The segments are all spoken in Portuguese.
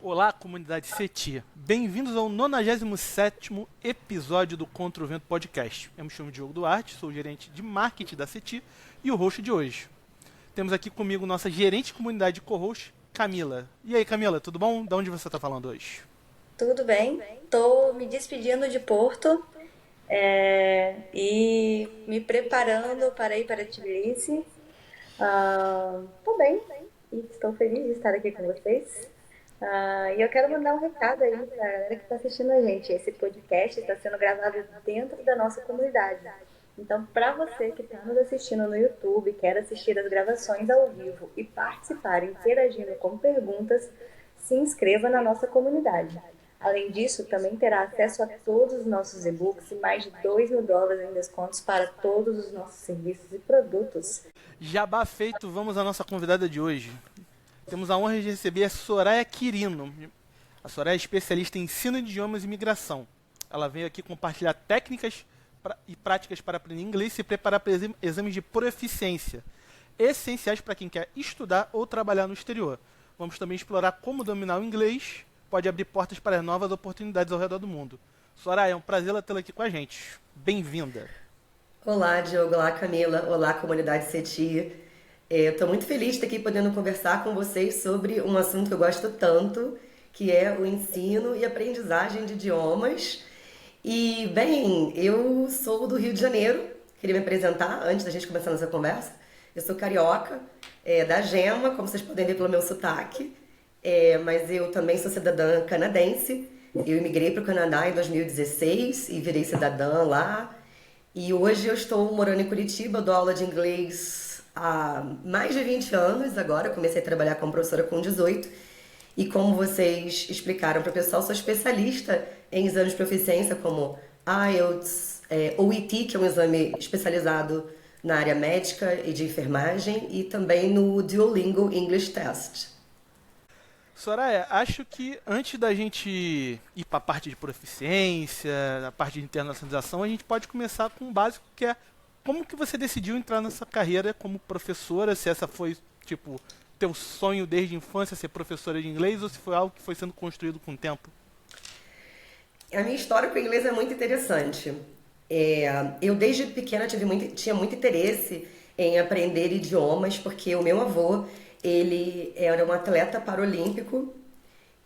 Olá, comunidade CETI. Bem-vindos ao 97º episódio do Contra o Vento Podcast. Eu me chamo Diogo Duarte, sou o gerente de marketing da CETI e o host de hoje. Temos aqui comigo nossa gerente de comunidade e co-host, Camila. E aí, Camila, tudo bom? De onde você está falando hoje? Tudo bem? Estou me despedindo de Porto, e me preparando para ir para Tbilisi. Estou bem e estou feliz de estar aqui com vocês. E eu quero mandar um recado aí para a galera que está assistindo a gente. Esse podcast está sendo gravado dentro da nossa comunidade. Então, para você que está nos assistindo no YouTube, quer assistir as gravações ao vivo e participar interagindo com perguntas, se inscreva na nossa comunidade. Além disso, também terá acesso a todos os nossos e-books e mais de $2.000 em descontos para todos os nossos serviços e produtos. Jabá feito, vamos à nossa convidada de hoje. Temos a honra de receber a Soraya Quirino. A Soraya é especialista em ensino de idiomas e imigração. Ela veio aqui compartilhar técnicas e práticas para aprender inglês e se preparar para exames de proficiência, essenciais para quem quer estudar ou trabalhar no exterior. Vamos também explorar como dominar o inglês pode abrir portas para novas oportunidades ao redor do mundo. Soraya, é um prazer tê-la aqui com a gente. Bem-vinda. Olá, Diogo. Olá, Camila. Olá, comunidade CETI. Estou muito feliz de estar aqui podendo conversar com vocês sobre um assunto que eu gosto tanto, que é o ensino e aprendizagem de idiomas. E, bem, eu sou do Rio de Janeiro. Queria me apresentar antes da gente começar nossa conversa. Eu sou carioca, da Gema, como vocês podem ver pelo meu sotaque. Mas eu também sou cidadã canadense. Eu imigrei para o Canadá em 2016 e virei cidadã lá. E hoje eu estou morando em Curitiba, dou aula de inglês há mais de 20 anos agora. Eu comecei a trabalhar como professora com 18. E como vocês explicaram para o pessoal, sou especialista em exames de proficiência como IELTS, OET, que é um exame especializado na área médica e de enfermagem, e também no Duolingo English Test. Soraya, acho que antes da gente ir para a parte de proficiência, a parte de internacionalização, a gente pode começar com o básico, que é como que você decidiu entrar nessa carreira como professora, se essa foi, tipo, teu sonho desde a infância, ser professora de inglês, ou se foi algo que foi sendo construído com o tempo? A minha história com o inglês é muito interessante. Eu desde pequena tinha muito interesse em aprender idiomas, porque o meu avô, ele era um atleta paralímpico,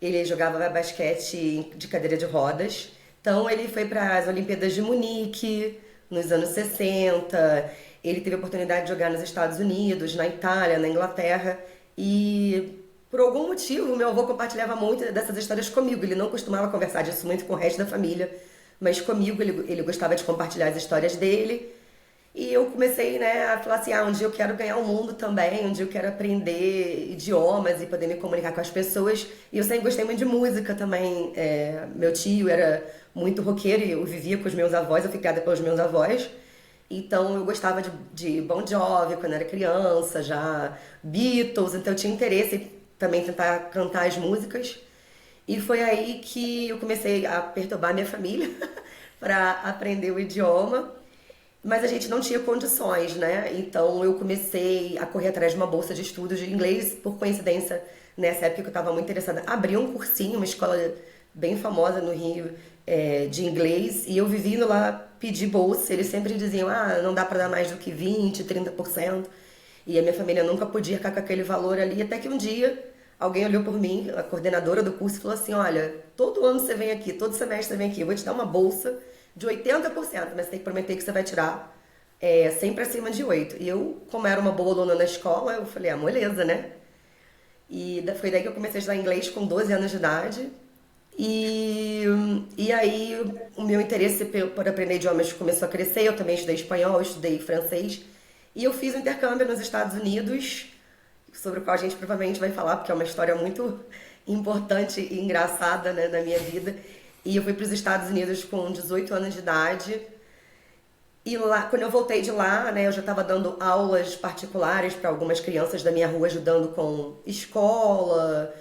ele jogava basquete de cadeira de rodas, então ele foi para as Olimpíadas de Munique nos anos 60, ele teve a oportunidade de jogar nos Estados Unidos, na Itália, na Inglaterra, e por algum motivo meu avô compartilhava muito dessas histórias comigo. Ele não costumava conversar disso muito com o resto da família, mas comigo ele gostava de compartilhar as histórias dele. E eu comecei, né, a falar assim, um dia eu quero ganhar o mundo também, um dia eu quero aprender idiomas e poder me comunicar com as pessoas. E eu sempre gostei muito de música também. Meu tio era muito roqueiro e eu vivia com os meus avós, eu fui criada pelos meus avós. Então eu gostava de Bon Jovi quando era criança, já Beatles, então eu tinha interesse em também tentar cantar as músicas. E foi aí que eu comecei a perturbar minha família para aprender o idioma. Mas a gente não tinha condições, né? Então eu comecei a correr atrás de uma bolsa de estudos de inglês. Por coincidência, nessa época que eu estava muito interessada, abri um cursinho, uma escola bem famosa no Rio, de inglês. E eu vivendo lá, pedi bolsa. Eles sempre diziam, não dá para dar mais do que 20, 30%. E a minha família nunca podia ficar com aquele valor ali. Até que um dia alguém olhou por mim, a coordenadora do curso, e falou assim, olha, todo ano você vem aqui, todo semestre você vem aqui, eu vou te dar uma bolsa de 80%, mas você tem que prometer que você vai tirar sempre acima de 8. E eu, como era uma boa aluna na escola, eu falei, moleza, né? E foi daí que eu comecei a estudar inglês com 12 anos de idade. E aí o meu interesse por aprender idiomas começou a crescer. Eu também estudei espanhol, estudei francês. E eu fiz um intercâmbio nos Estados Unidos, sobre o qual a gente provavelmente vai falar, porque é uma história muito importante e engraçada, né, na minha vida. E eu fui para os Estados Unidos com 18 anos de idade. E lá, quando eu voltei de lá, né, eu já estava dando aulas particulares para algumas crianças da minha rua, ajudando com escola.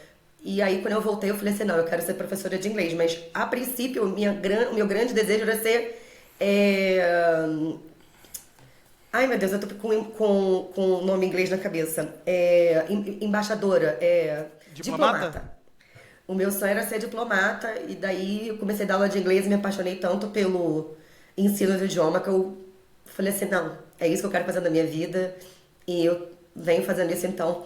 E aí, quando eu voltei, eu falei assim, não, eu quero ser professora de inglês. Mas, a princípio, o meu grande desejo era ser... Ai, meu Deus, eu tô com o nome em inglês na cabeça. Embaixadora, Diplomata? diplomata. O meu sonho era ser diplomata, e daí eu comecei a dar aula de inglês e me apaixonei tanto pelo ensino do idioma que eu falei assim, não, é isso que eu quero fazer na minha vida. E eu venho fazendo isso então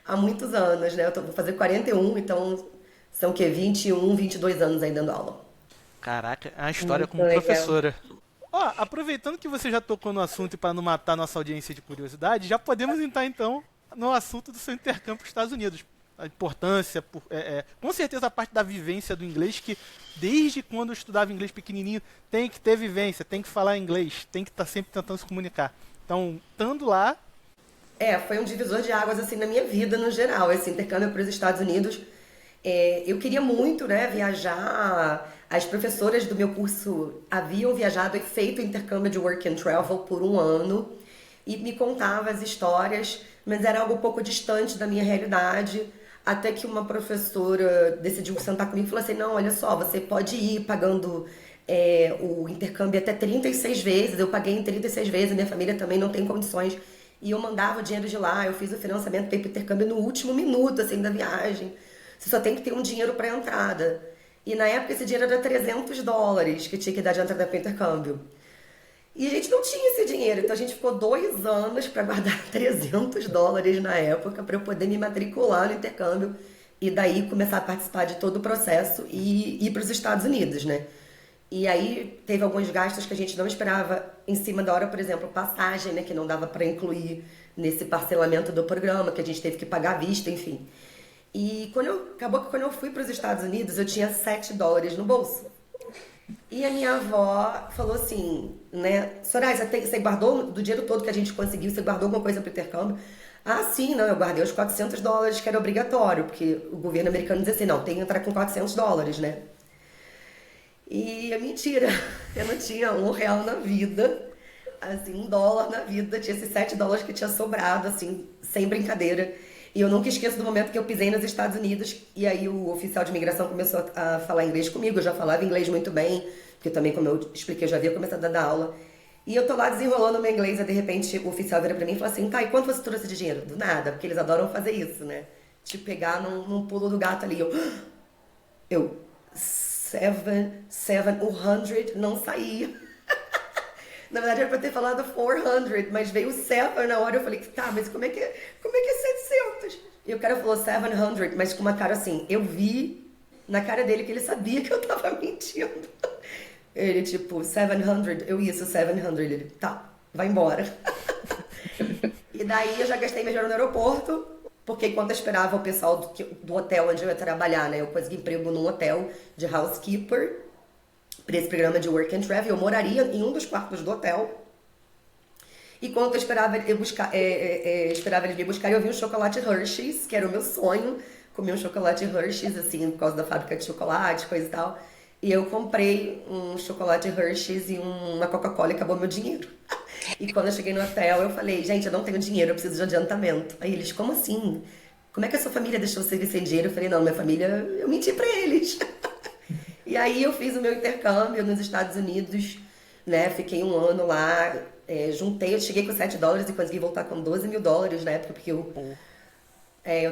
há muitos anos, né? Vou fazer 41, então são o quê? 21, 22 anos aí dando aula. Caraca, é uma história Muito como legal. professora. Ó, aproveitando que você já tocou no assunto e para não matar nossa audiência de curiosidade, já podemos entrar então no assunto do seu intercâmbio para os Estados Unidos. A importância, com certeza a parte da vivência do inglês, que desde quando eu estudava inglês pequenininho, tem que ter vivência, tem que falar inglês, tem que estar sempre tentando se comunicar. Então, estando lá, Foi um divisor de águas assim na minha vida no geral, esse intercâmbio para os Estados Unidos. Eu queria muito, né, viajar. As professoras do meu curso haviam viajado e feito intercâmbio de work and travel por um ano e me contavam as histórias, mas era algo um pouco distante da minha realidade. Até que uma professora decidiu sentar comigo e falou assim: não, olha só, você pode ir pagando o intercâmbio até 36 vezes. Eu paguei em 36 vezes, minha família também não tem condições. E eu mandava o dinheiro de lá, eu fiz o financiamento para ir pro intercâmbio no último minuto assim, da viagem. Você só tem que ter um dinheiro para entrada. E na época esse dinheiro era $300 que tinha que dar de entrada para o intercâmbio. E a gente não tinha esse dinheiro, então a gente ficou 2 anos para guardar $300 na época para eu poder me matricular no intercâmbio e daí começar a participar de todo o processo e ir para os Estados Unidos, né? E aí teve alguns gastos que a gente não esperava em cima da hora, por exemplo, passagem, né, que não dava para incluir nesse parcelamento do programa, que a gente teve que pagar à vista, enfim. E acabou que quando eu fui para os Estados Unidos, eu tinha $7 no bolso. E a minha avó falou assim, né? Soraya, você guardou do dinheiro todo que a gente conseguiu, você guardou alguma coisa para o intercâmbio? Ah, sim, não, eu guardei os $400 que era obrigatório, porque o governo americano dizia assim, não, tem que entrar com $400, né? E é mentira, eu não tinha R$ 1 na vida, assim, $1 na vida, tinha esses $7 que tinha sobrado, assim, sem brincadeira. E eu nunca esqueço do momento que eu pisei nos Estados Unidos e aí o oficial de imigração começou a falar inglês comigo. Eu já falava inglês muito bem, porque também, como eu expliquei, eu já havia começado a dar aula. E eu tô lá desenrolando o meu inglês e de repente o oficial vira pra mim e fala assim: tá, e quanto você trouxe de dinheiro? Do nada, porque eles adoram fazer isso, né? Te pegar num pulo do gato ali. Eu 700, não saía. Na verdade era pra ter falado 400, mas veio o 7 na hora. Eu falei, tá, mas como é que é 700? E o cara falou 700, mas com uma cara assim. Eu vi na cara dele que ele sabia que eu tava mentindo. Ele tipo, 700, isso, 700. Ele, tá, vai embora. E daí eu já gastei meu dinheiro no aeroporto, porque enquanto eu esperava o pessoal do hotel onde eu ia trabalhar, né? Eu consegui emprego num hotel de housekeeper para esse programa de Work and Travel. Eu moraria em um dos quartos do hotel. E quando eu esperava esperava eles me buscar, eu vi um chocolate Hershey's, que era o meu sonho. Comi um chocolate Hershey's, assim, por causa da fábrica de chocolate, coisa e tal. E eu comprei um chocolate Hershey's e uma Coca-Cola e acabou meu dinheiro. E quando eu cheguei no hotel, eu falei, gente, eu não tenho dinheiro, eu preciso de adiantamento. Aí eles, como assim? Como é que a sua família deixou você vir sem dinheiro? Eu falei, não, minha família, eu menti pra eles. E aí eu fiz o meu intercâmbio nos Estados Unidos, né? Fiquei um ano lá, eu cheguei com $7 e consegui voltar com $12 mil na época, porque eu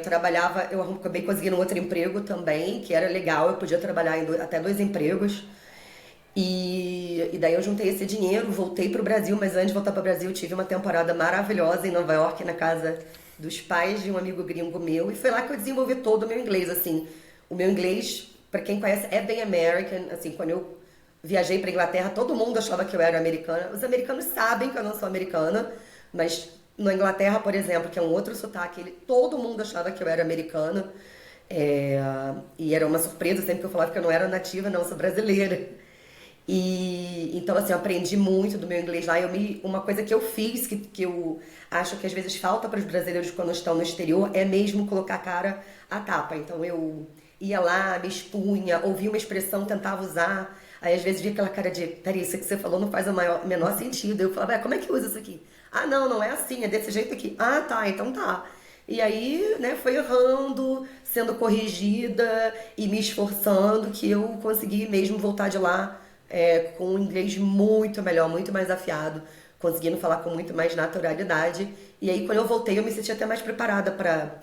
trabalhava, eu acabei conseguindo um outro emprego também, que era legal, eu podia trabalhar em até 2 empregos. E daí eu juntei esse dinheiro, voltei pro Brasil, mas antes de voltar pro Brasil tive uma temporada maravilhosa em Nova York, na casa dos pais de um amigo gringo meu, e foi lá que eu desenvolvi todo o meu inglês, assim. O meu inglês, pra quem conhece, é bem American, assim, quando eu viajei pra Inglaterra, todo mundo achava que eu era americana. Os americanos sabem que eu não sou americana, mas na Inglaterra, por exemplo, que é um outro sotaque, todo mundo achava que eu era americana. E era uma surpresa sempre que eu falava que eu não era nativa, não, sou brasileira. E então, assim, eu aprendi muito do meu inglês lá. Uma coisa que eu fiz, que eu acho que às vezes falta para os brasileiros quando estão no exterior, é mesmo colocar a cara à tapa. Então eu ia lá, me expunha, ouvia uma expressão, tentava usar. Aí às vezes via aquela cara de, peraí, isso que você falou não faz o menor sentido. Eu falava, como é que usa isso aqui? Ah, não é assim, é desse jeito aqui. Ah, tá, então tá. E aí, né, foi errando, sendo corrigida e me esforçando, que eu consegui mesmo voltar de lá com um inglês muito melhor, muito mais afiado, conseguindo falar com muito mais naturalidade. E aí, quando eu voltei, eu me senti até mais preparada para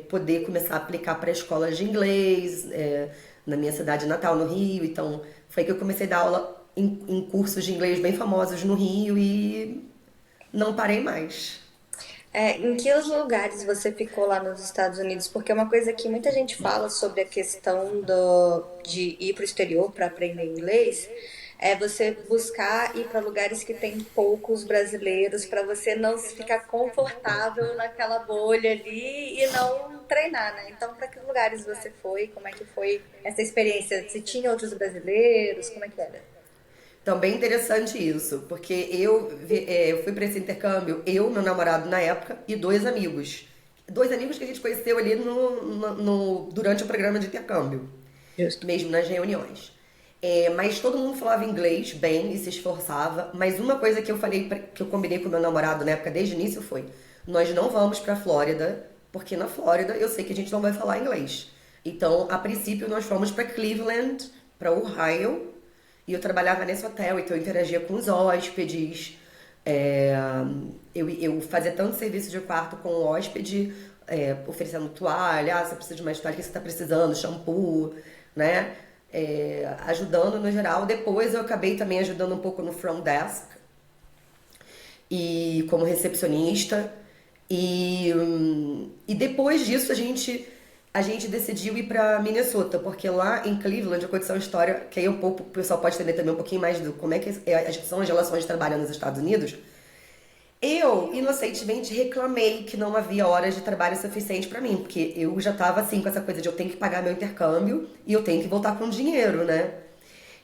poder começar a aplicar para escolas de inglês, na minha cidade natal, no Rio. Então, foi que eu comecei a dar aula em cursos de inglês bem famosos no Rio e não parei mais. Em que lugares você ficou lá nos Estados Unidos? Porque uma coisa que muita gente fala sobre a questão de ir para o exterior para aprender inglês é você buscar ir para lugares que tem poucos brasileiros para você não ficar confortável naquela bolha ali e não treinar, né? Então, para que lugares você foi? Como é que foi essa experiência? Se tinha outros brasileiros? Como é que era? Então, bem interessante isso, porque eu fui para esse intercâmbio, eu, meu namorado na época, e dois amigos. Dois amigos que a gente conheceu ali durante o programa de intercâmbio, Justo. mesmo nas reuniões. Mas todo mundo falava inglês bem e se esforçava. Mas uma coisa que eu falei, que eu combinei com meu namorado na época, desde o início, foi: nós não vamos pra Flórida, porque na Flórida eu sei que a gente não vai falar inglês. Então, a princípio, nós fomos pra Cleveland, pra Ohio, e eu trabalhava nesse hotel, então eu interagia com os hóspedes. É, eu fazia tanto serviço de quarto com o hóspede, oferecendo toalha, você precisa de mais toalha, o que você está precisando, shampoo, né? Ajudando no geral. Depois eu acabei também ajudando um pouco no front desk e como recepcionista. E depois disso a gente decidiu ir para Minnesota, porque lá em Cleveland aconteceu uma história que aí um pouco, o pessoal pode entender também um pouquinho mais do como é que são as relações de trabalho nos Estados Unidos. Eu, inocentemente, reclamei que não havia horas de trabalho suficiente pra mim, porque eu já tava assim com essa coisa de eu tenho que pagar meu intercâmbio e eu tenho que voltar com dinheiro, né?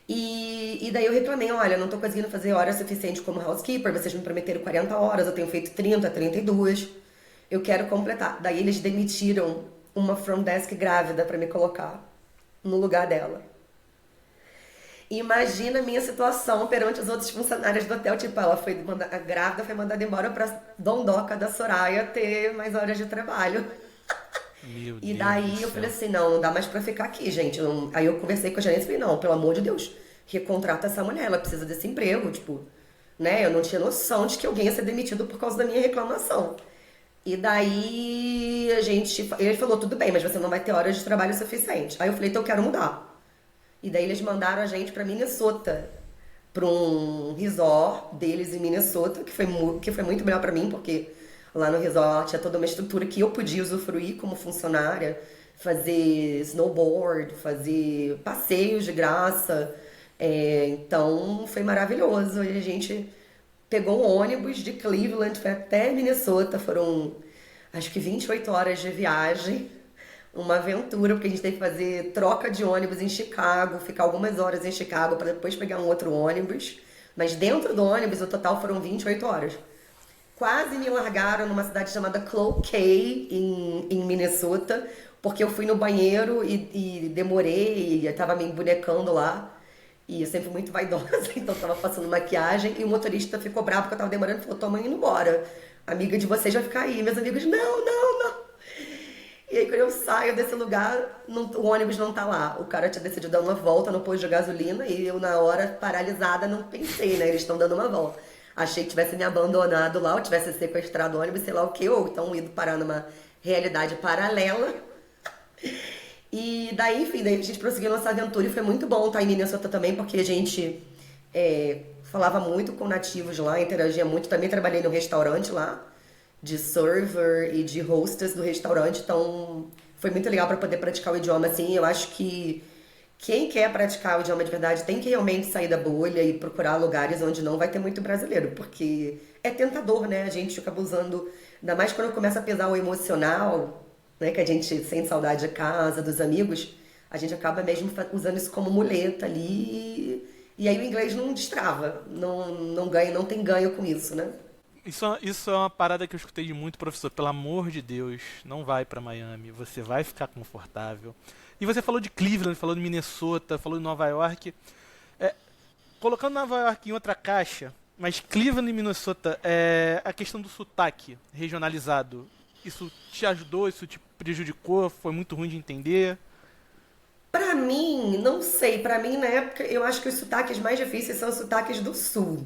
E daí eu reclamei: olha, eu não tô conseguindo fazer horas suficientes como housekeeper, vocês me prometeram 40 horas, eu tenho feito 30, 32, eu quero completar. Daí eles demitiram uma front desk grávida pra me colocar no lugar dela. Imagina a minha situação perante os outros funcionários do hotel. Tipo, a grávida foi mandada embora pra Dondoca da Soraya ter mais horas de trabalho. Meu E Deus do daí eu falei céu. assim: não dá mais pra ficar aqui, gente. Aí eu conversei com a gerência e falei: não, pelo amor de Deus, recontrata essa mulher, ela precisa desse emprego. Tipo, né? Eu não tinha noção de que alguém ia ser demitido por causa da minha reclamação. E daí ele falou: tudo bem, mas você não vai ter horas de trabalho suficiente. Aí eu falei: então eu quero mudar. E daí eles mandaram a gente pra Minnesota, pra um resort deles em Minnesota, que foi muito melhor pra mim, porque lá no resort tinha toda uma estrutura que eu podia usufruir como funcionária, fazer snowboard, fazer passeios de graça. Então foi maravilhoso. E a gente pegou um ônibus de Cleveland, foi até Minnesota, foram acho que 28 horas de viagem. Uma aventura, porque a gente teve que fazer troca de ônibus em Chicago, ficar algumas horas em Chicago para depois pegar um outro ônibus. Mas dentro do ônibus, o total foram 28 horas. Quase me largaram numa cidade chamada Cloquet, em Minnesota, porque eu fui no banheiro e demorei, e eu tava me embonecando lá. E eu sempre fui muito vaidosa, então tava passando maquiagem, e o motorista ficou bravo porque eu tava demorando e falou: toma indo embora. A amiga de vocês vai ficar aí. Meus amigos: não, não, não. E aí quando eu saio desse lugar, o ônibus não tá lá. O cara tinha decidido dar uma volta no posto de gasolina e eu, na hora, paralisada, não pensei, né? Eles estão dando uma volta. Achei que tivesse me abandonado lá, ou tivesse sequestrado o ônibus, sei lá o que, ou então ido parar numa realidade paralela. E daí, enfim, daí a gente prosseguiu nossa aventura e foi muito bom estar em Minnesota também, porque a gente falava muito com nativos lá, interagia muito. Também trabalhei no restaurante lá, de server e de hostess do restaurante, então foi muito legal para poder praticar o idioma assim. Eu acho que quem quer praticar o idioma de verdade tem que realmente sair da bolha e procurar lugares onde não vai ter muito brasileiro, porque é tentador, né? A gente acaba usando, ainda mais quando começa a pesar o emocional, né? Que a gente sente saudade de casa, dos amigos, a gente acaba mesmo usando isso como muleta ali, e aí o inglês não destrava, não ganha, não tem ganho com isso, né? Isso é uma parada que eu escutei de muito professor. Pelo amor de Deus, não vai pra Miami. Você vai ficar confortável. E você falou de Cleveland, falou de Minnesota, falou de Nova York. É, colocando Nova York em outra caixa, mas Cleveland e Minnesota, a questão do sotaque regionalizado, isso te ajudou? Isso te prejudicou? Foi muito ruim de entender? Pra mim, não sei, pra mim na época eu acho que os sotaques mais difíceis são os sotaques do sul,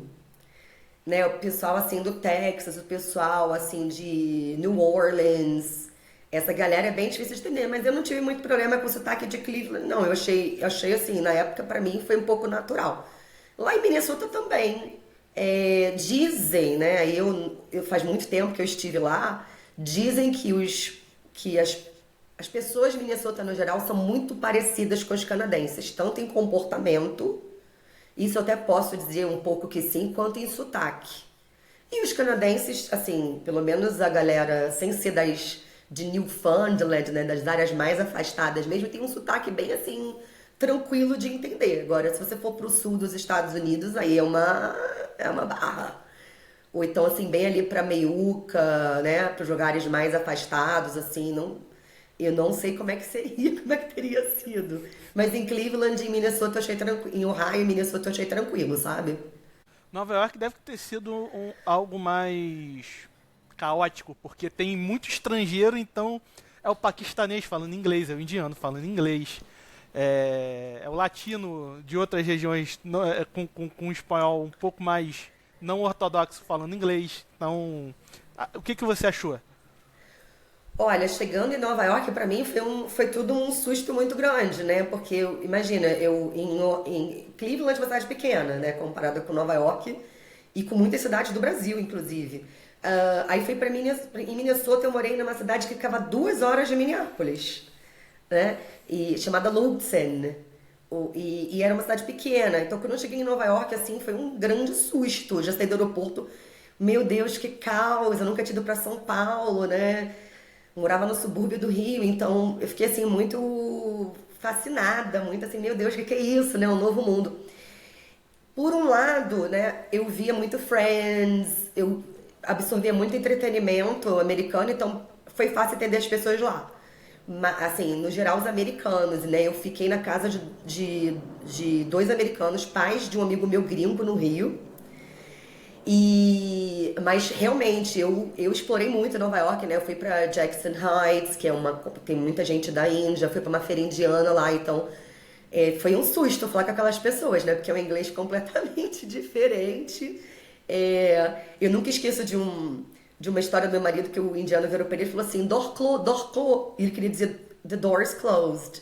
né? O pessoal assim do Texas, o pessoal assim de New Orleans, Essa galera é bem difícil de entender, mas eu não tive muito problema com o sotaque de Cleveland, não. Eu achei assim, na época pra mim foi um pouco natural. Lá em Minnesota também. Dizem, né? Eu faz muito tempo que eu estive lá. Dizem que as pessoas de Minnesota no geral são muito parecidas com os canadenses, tanto em comportamento, isso eu até posso dizer um pouco que sim, quanto em sotaque. E os canadenses, assim, pelo menos a galera sem ser de Newfoundland, né, das áreas mais afastadas mesmo, tem um sotaque bem assim, tranquilo de entender. Agora, se você for pro sul dos Estados Unidos, aí é uma barra. Ou então, assim, bem ali pra Meiuca, né, pros lugares mais afastados, assim, não, eu não sei como é que seria, como é que teria sido. Mas em Cleveland, em Minnesota, eu achei tranquilo. Em Ohio, em Minnesota, eu achei tranquilo, sabe? Nova York deve ter sido algo mais caótico, porque tem muito estrangeiro, então é o paquistanês falando inglês, é o indiano falando inglês, é o latino de outras regiões com um espanhol um pouco mais não ortodoxo falando inglês. Então, o que você achou? Olha, chegando em Nova York, pra mim foi tudo um susto muito grande, né? Porque, imagina, em Cleveland é uma cidade pequena, né? Comparada com Nova York e com muitas cidades do Brasil, inclusive. Aí fui em Minnesota, eu morei numa cidade que ficava 2 horas de Minneapolis, né? Chamada Lutsen. E era uma cidade pequena. Então, quando eu cheguei em Nova York, assim, foi um grande susto. Já saí do aeroporto, meu Deus, que caos! Eu nunca tinha ido pra São Paulo, né? Morava no subúrbio do Rio, então eu fiquei assim muito fascinada, muito assim, meu Deus, o que é isso, né? Um novo mundo. Por um lado, né, eu via muito Friends, eu absorvia muito entretenimento americano, então foi fácil entender as pessoas lá. Assim, no geral, os americanos, né? Eu fiquei na casa de dois americanos, pais de um amigo meu gringo no Rio. Mas realmente eu explorei muito Nova York, né? Eu fui pra Jackson Heights, tem muita gente da Índia, fui pra uma feira indiana lá, então foi um susto falar com aquelas pessoas, né? Porque é um inglês completamente diferente. Eu nunca esqueço de uma história do meu marido que o indiano virou pra ele e falou assim, door close. E ele queria dizer the door is closed.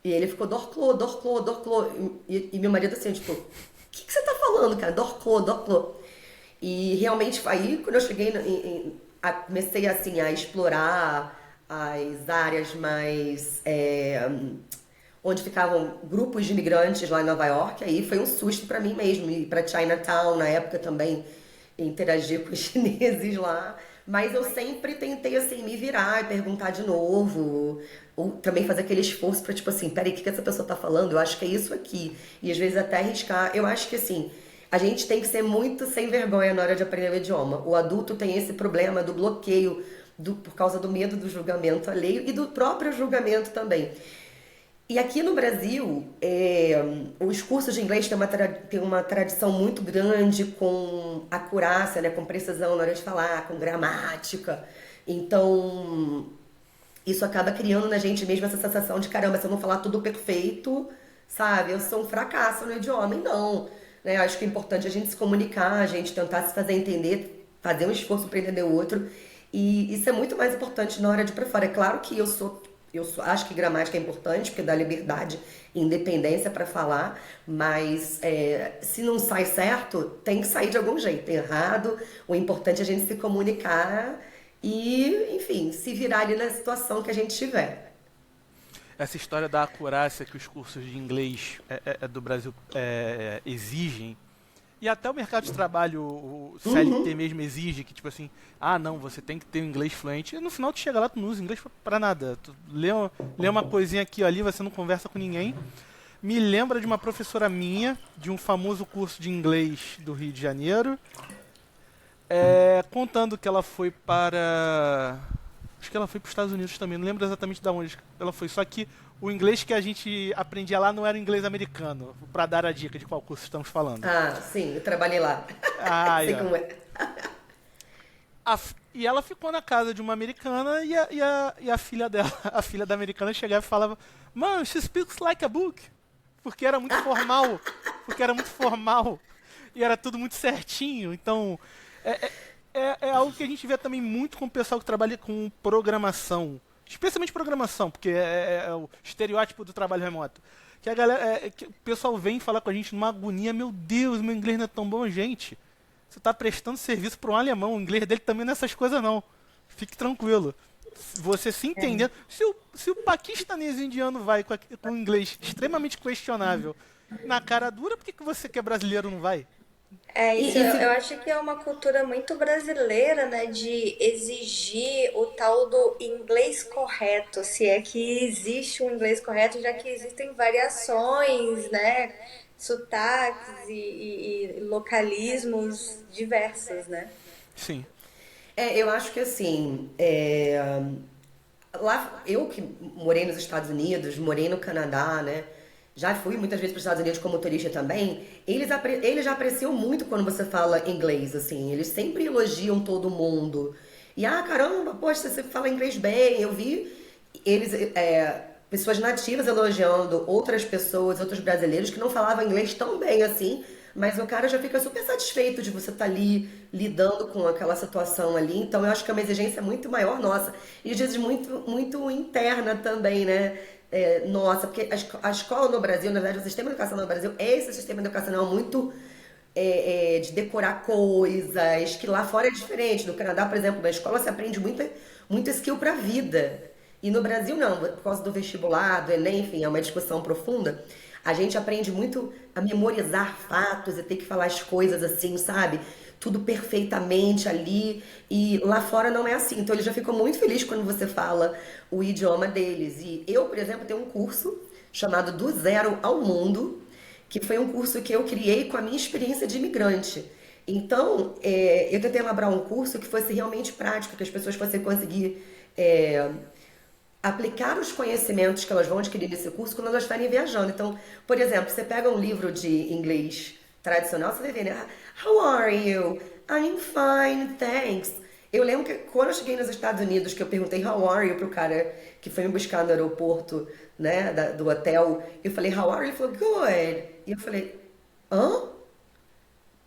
E ele ficou door close, door close, door close. E meu marido assim, tipo, o que você tá falando, cara? Door close, door close. E realmente aí, quando eu cheguei, comecei assim a explorar as áreas mais onde ficavam grupos de imigrantes lá em Nova York, aí foi um susto pra mim mesmo, ir pra Chinatown na época também, interagir com os chineses lá, mas eu sempre tentei assim me virar e perguntar de novo, ou também fazer aquele esforço pra tipo assim, peraí, o que essa pessoa tá falando? Eu acho que é isso aqui, e às vezes até arriscar, eu acho que assim, a gente tem que ser muito sem vergonha na hora de aprender o idioma. O adulto tem esse problema do bloqueio, por causa do medo do julgamento alheio e do próprio julgamento também. E aqui no Brasil, os cursos de inglês têm uma tradição muito grande com acurácia, né, com precisão na hora de falar, com gramática. Então, isso acaba criando na gente mesmo essa sensação de caramba, se eu não falar tudo perfeito, sabe, eu sou um fracasso no idioma. E não, né? Acho que é importante a gente se comunicar, a gente tentar se fazer entender, fazer um esforço para entender o outro. E isso é muito mais importante na hora de ir para fora. É claro que acho que gramática é importante, porque dá liberdade e independência para falar, mas se não sai certo, tem que sair de algum jeito. Tem errado, o importante é a gente se comunicar e, enfim, se virar ali na situação que a gente tiver. Essa história da acurácia que os cursos de inglês do Brasil exigem, e até o mercado de trabalho, o CLT mesmo exige que, tipo assim, não, você tem que ter um inglês fluente. E no final tu chega lá, tu não usa inglês pra nada. Tu lê uma coisinha aqui ou ali, você não conversa com ninguém. Me lembra de uma professora minha, de um famoso curso de inglês do Rio de Janeiro, contando que ela foi para... Acho que ela foi para os Estados Unidos também, não lembro exatamente de onde ela foi. Só que o inglês que a gente aprendia lá não era o inglês americano, para dar a dica de qual curso estamos falando. Ah, sim, eu trabalhei lá. Sei como é. E ela ficou na casa de uma americana e a filha dela, a filha da americana, chegava e falava: "Mom, she speaks like a book." Porque era muito formal. E era tudo muito certinho. Então, é algo que a gente vê também muito com o pessoal que trabalha com programação. especialmente programação, porque é o estereótipo do trabalho remoto. Que a galera, que o pessoal vem falar com a gente numa agonia, meu Deus, meu inglês não é tão bom, gente. Você está prestando serviço para um alemão, o inglês dele também não é essas coisas não. Fique tranquilo. Você se entendendo. Se o paquistanês indiano vai com inglês extremamente questionável na cara dura, por que você que é brasileiro não vai? Isso eu acho que é uma cultura muito brasileira, né, de exigir o tal do inglês correto, se é que existe um inglês correto, já que existem variações, né, sotaques e localismos diversos, né? Sim. Eu acho que assim, lá, eu que morei nos Estados Unidos, morei no Canadá, né? Já fui muitas vezes para os Estados Unidos como turista também. Eles já apreciam muito quando você fala inglês, assim. Eles sempre elogiam todo mundo. E, caramba, poxa, você fala inglês bem. Eu vi eles, pessoas nativas elogiando outras pessoas, outros brasileiros que não falavam inglês tão bem assim. Mas o cara já fica super satisfeito de você estar ali lidando com aquela situação ali. Então eu acho que é uma exigência muito maior nossa. E às vezes muito interna também, né? Nossa, porque a escola no Brasil, na verdade, o sistema educacional no Brasil é esse sistema educacional muito de decorar coisas, que lá fora é diferente. No Canadá, por exemplo, na escola se aprende muito skill pra vida. E no Brasil não, por causa do vestibular, do Enem, enfim, é uma discussão profunda. A gente aprende muito a memorizar fatos e ter que falar as coisas assim, sabe? Tudo perfeitamente ali. E lá fora não é assim. Então eles já ficam muito felizes quando você fala o idioma deles. E eu, por exemplo, tenho um curso chamado Do Zero ao Mundo, que foi um curso que eu criei com a minha experiência de imigrante. Então, eu tentei elaborar um curso que fosse realmente prático, que as pessoas fossem conseguir aplicar os conhecimentos que elas vão adquirir nesse curso quando elas estiverem viajando. Então, por exemplo, você pega um livro de inglês tradicional, você vai ver, né? How are you? I'm fine, thanks. Eu lembro que quando eu cheguei nos Estados Unidos, que eu perguntei how are you pro cara que foi me buscar no aeroporto, né, do hotel, eu falei how are you? Ele falou good. E eu falei, hã?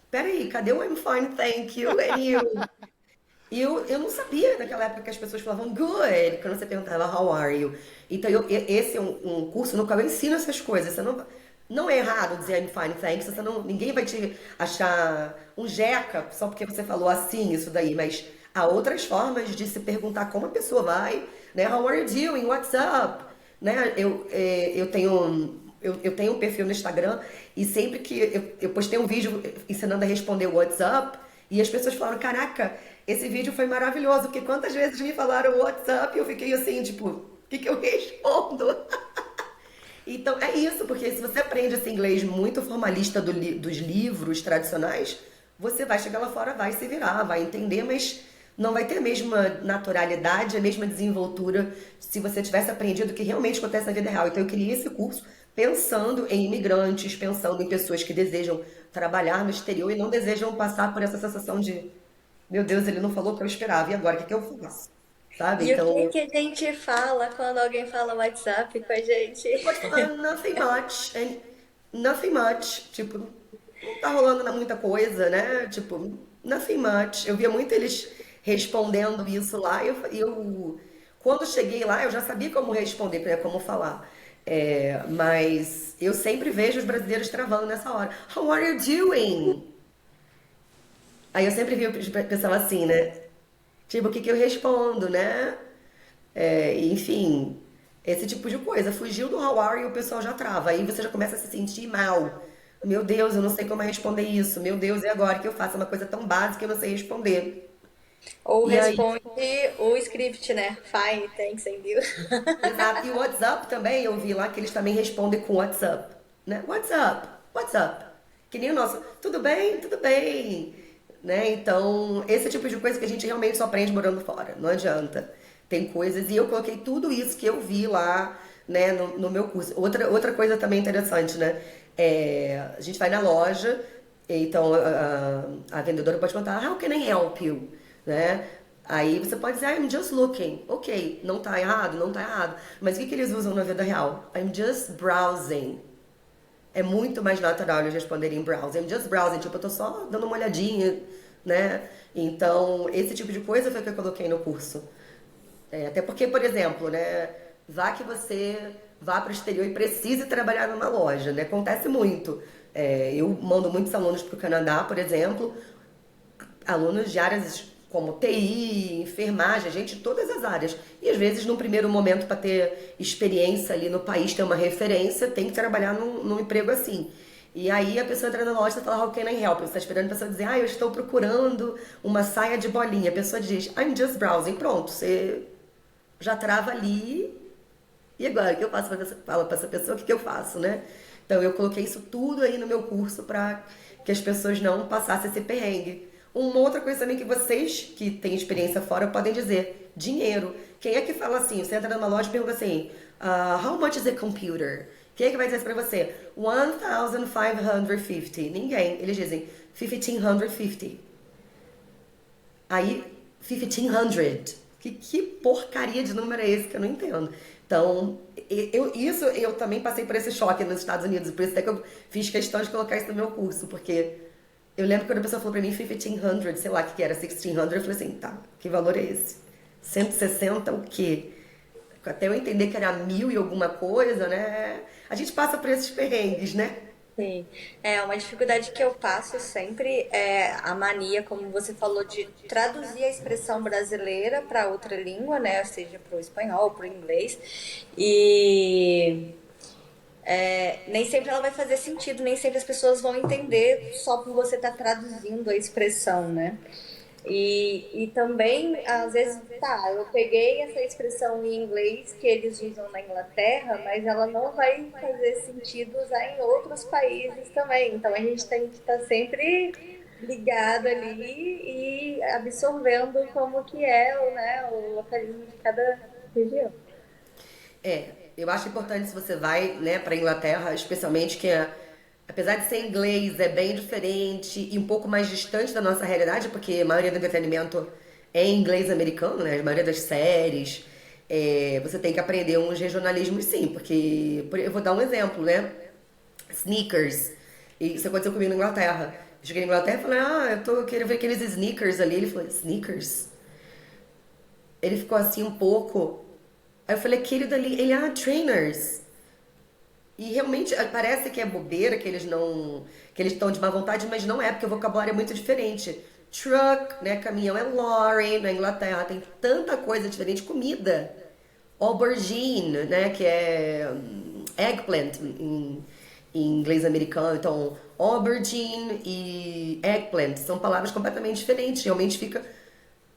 Peraí, cadê o I'm fine, thank you? And you? E eu não sabia naquela época que as pessoas falavam good quando você perguntava how are you. Então esse é um curso no qual eu ensino essas coisas. Você não é errado dizer I'm fine, thanks. Ninguém vai te achar um jeca só porque você falou assim, isso daí. Mas há outras formas de se perguntar como a pessoa vai, né? How are you doing? What's up? Né? Eu tenho um perfil no Instagram e sempre que eu postei um vídeo ensinando a responder o What's up, e as pessoas falaram, caraca, esse vídeo foi maravilhoso, porque quantas vezes me falaram What's up e eu fiquei assim, tipo, o que eu respondo? Então é isso, porque se você aprende esse inglês muito formalista dos livros tradicionais, você vai chegar lá fora, vai se virar, vai entender, mas não vai ter a mesma naturalidade, a mesma desenvoltura se você tivesse aprendido o que realmente acontece na vida real. Então eu criei esse curso pensando em imigrantes, pensando em pessoas que desejam trabalhar no exterior e não desejam passar por essa sensação de, meu Deus, ele não falou o que eu esperava, e agora o que eu faço? Sabe? E o que Então, que a gente fala quando alguém fala WhatsApp com a gente? você pode falar nothing much, and nothing much, tipo, não tá rolando muita coisa, né? Tipo, nothing much. Eu via muito eles respondendo isso lá, quando cheguei lá, eu já sabia como responder, né, como falar. Mas eu sempre vejo os brasileiros travando nessa hora. How are you doing? Aí eu sempre vi, eu pensava assim, né? Tipo, o que eu respondo, né? Enfim, esse tipo de coisa. Fugiu do how are you, o pessoal já trava. Aí você já começa a se sentir mal. Meu Deus, eu não sei como responder isso. Meu Deus, e agora? O que eu faço? É uma coisa tão básica que eu não sei responder. Ou E aí, responde o script, né? Fine, thanks, and you. exato. E o WhatsApp também, eu vi lá que eles também respondem com WhatsApp, né? WhatsApp, WhatsApp. Que nem o nosso, tudo bem, tudo bem, né? Então, esse tipo de coisa que a gente realmente só aprende morando fora, não adianta. Tem coisas, e eu coloquei tudo isso que eu vi lá, né, no meu curso. Outra coisa também interessante, né? A gente vai na loja, então a vendedora pode perguntar, how can I help you? Né? Aí você pode dizer, I'm just looking. Ok, não tá errado, não tá errado. Mas o que eles usam na vida real? I'm just browsing. É muito mais natural eles responderem browsing. I'm just browsing, tipo, eu tô só dando uma olhadinha, né? Então, esse tipo de coisa foi o que eu coloquei no curso. Até porque, por exemplo, né, vá que você vá para o exterior e precise trabalhar numa loja, né? Acontece muito. Eu mando muitos alunos para o Canadá, por exemplo, alunos de áreas como TI, enfermagem, gente de todas as áreas. E às vezes, num primeiro momento, para ter experiência ali no país, ter uma referência, tem que trabalhar num emprego assim. E aí a pessoa entra na loja e fala, how can I help? Você está esperando a pessoa dizer, eu estou procurando uma saia de bolinha. A pessoa diz, I'm just browsing. Pronto, você já trava ali. E agora, o que eu faço? Fala para essa pessoa, o que eu faço, né? Então eu coloquei isso tudo aí no meu curso para que as pessoas não passassem esse perrengue. Uma outra coisa também que vocês que têm experiência fora podem dizer, dinheiro. Quem é que fala assim? Você entra numa loja e pergunta assim, how much is a computer? Quem é que vai dizer isso pra você? 1,550. Ninguém. Eles dizem 1,550. Aí, 1,500. Que porcaria de número é esse que eu não entendo? Então, eu também passei por esse choque nos Estados Unidos. Por isso até que eu fiz questão de colocar isso no meu curso. Porque eu lembro quando a pessoa falou pra mim 1,500, sei lá o que era, 1,600. Eu falei assim, tá, que valor é esse? 160 o quê? Até eu entender que era 1.000 e alguma coisa, né? A gente passa por esses perrengues, né? Sim, uma dificuldade que eu passo sempre é a mania, como você falou, de traduzir a expressão brasileira para outra língua, né? Seja para o espanhol, para o inglês. E nem sempre ela vai fazer sentido, nem sempre as pessoas vão entender só por você estar traduzindo a expressão, né? E também, às vezes, eu peguei essa expressão em inglês que eles usam na Inglaterra, mas ela não vai fazer sentido usar em outros países também. Então a gente tem que estar sempre ligado ali e absorvendo como que é o localismo de cada região. Eu acho importante se você vai, né, para Inglaterra, especialmente que apesar de ser inglês, é bem diferente e um pouco mais distante da nossa realidade, porque a maioria do entretenimento é em inglês americano, né? A maioria das séries. Você tem que aprender uns regionalismos, sim, porque eu vou dar um exemplo, né? Sneakers. E isso aconteceu comigo na Inglaterra. Eu cheguei na Inglaterra e falei, eu queria ver aqueles sneakers ali. Ele falou, sneakers? Ele ficou assim um pouco. Aí eu falei, aquele dali, ele, trainers. E realmente parece que é bobeira, que eles estão de má vontade, mas não é, porque o vocabulário é muito diferente. Truck, né, caminhão é lorry, na Inglaterra tem tanta coisa diferente, comida. Aubergine, né, que é eggplant em inglês americano. Então, aubergine e eggplant são palavras completamente diferentes. Realmente fica,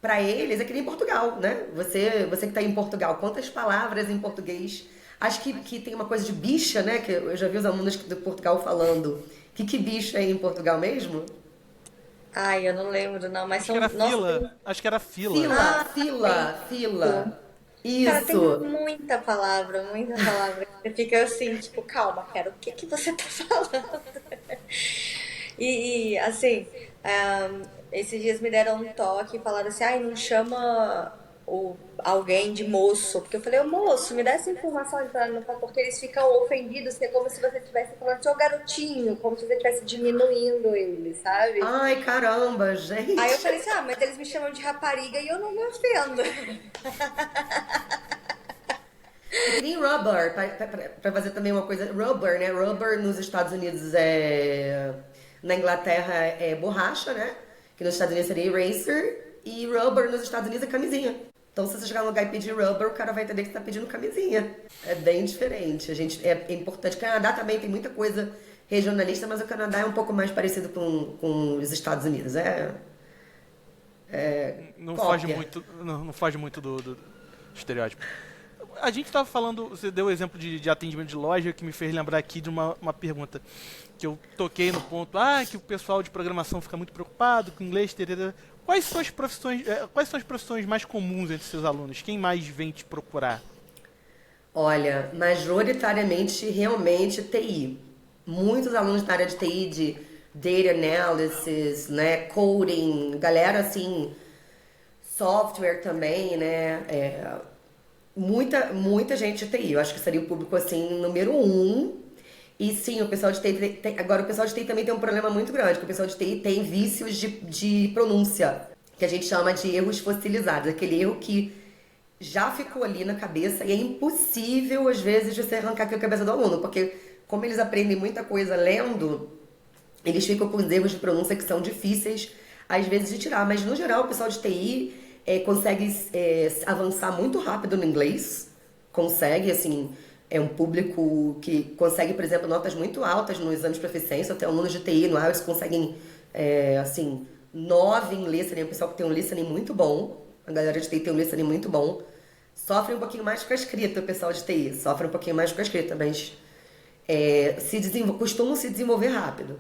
para eles, é que nem Portugal, né? Você que está em Portugal, quantas palavras em português? Acho que tem uma coisa de bicha, né? Que eu já vi os alunos de Portugal falando. Que bicha é em Portugal mesmo? Ai, eu não lembro, não, mas Acho que era fila. Acho que era fila. Fila. Cara, tem Isso. muita palavra. Você fica assim, tipo, calma, cara, o que você tá falando? Assim, esses dias me deram um toque e falaram assim, não chama alguém de moço, porque eu falei, moço, me dá essa informação de falar, porque eles ficam ofendidos, que é como se você estivesse falando seu garotinho, como se você estivesse diminuindo ele, sabe? Ai, caramba, gente. Aí eu falei assim, mas eles me chamam de rapariga e eu não me ofendo. É que nem rubber, pra fazer também uma coisa. Rubber, né? Rubber nos Estados Unidos na Inglaterra é borracha, né? Que nos Estados Unidos seria eraser. E rubber nos Estados Unidos é camisinha. Então, se você chegar num lugar e pedir rubber, o cara vai entender que você tá pedindo camisinha. É bem diferente. É importante. O Canadá também tem muita coisa regionalista, mas o Canadá é um pouco mais parecido com os Estados Unidos. Não cópia. foge muito do estereótipo. A gente estava falando, você deu o exemplo de atendimento de loja, que me fez lembrar aqui de uma pergunta que eu toquei no ponto, que o pessoal de programação fica muito preocupado com inglês, tererê. Quais são as profissões mais comuns entre seus alunos? Quem mais vem te procurar? Olha, majoritariamente, realmente, TI. Muitos alunos da área de TI, de data analysis, né, coding, galera assim, software também, né, muita gente de TI. Eu acho que seria o público, assim, número 1. E sim, o pessoal de TI agora o pessoal de TI também tem um problema muito grande, porque o pessoal de TI tem vícios de pronúncia, que a gente chama de erros fossilizados, aquele erro que já ficou ali na cabeça e é impossível, às vezes, você arrancar aquilo da cabeça do aluno, porque como eles aprendem muita coisa lendo, eles ficam com os erros de pronúncia que são difíceis, às vezes, de tirar. Mas, no geral, o pessoal de TI consegue avançar muito rápido no inglês, consegue, assim, é um público que consegue, por exemplo, notas muito altas nos exames de proficiência, até alunos de TI no IELTS conseguem, assim, 9 em listening, o pessoal que tem um listening muito bom, a galera de TI tem um listening muito bom, sofre um pouquinho mais com a escrita, o pessoal de TI, sofre um pouquinho mais com a escrita, mas costumam se desenvolver rápido.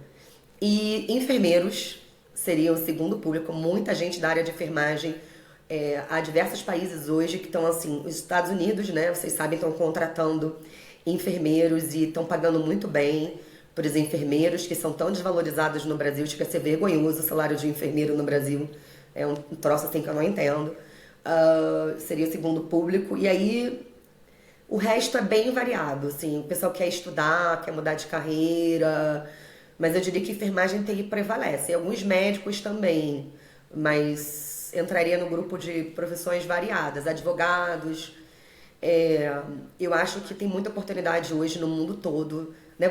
E enfermeiros seriam o segundo público, muita gente da área de enfermagem. Há diversos países hoje que estão assim, os Estados Unidos, né, vocês sabem, estão contratando enfermeiros e estão pagando muito bem para os enfermeiros que são tão desvalorizados no Brasil, chega a ser vergonhoso o salário de enfermeiro no Brasil, é um troço assim que eu não entendo. Seria o segundo público, e aí o resto é bem variado, assim, o pessoal quer estudar, quer mudar de carreira, mas eu diria que enfermagem TI prevalece. E alguns médicos também, mas entraria no grupo de profissões variadas, advogados. Eu acho que tem muita oportunidade hoje no mundo todo, né?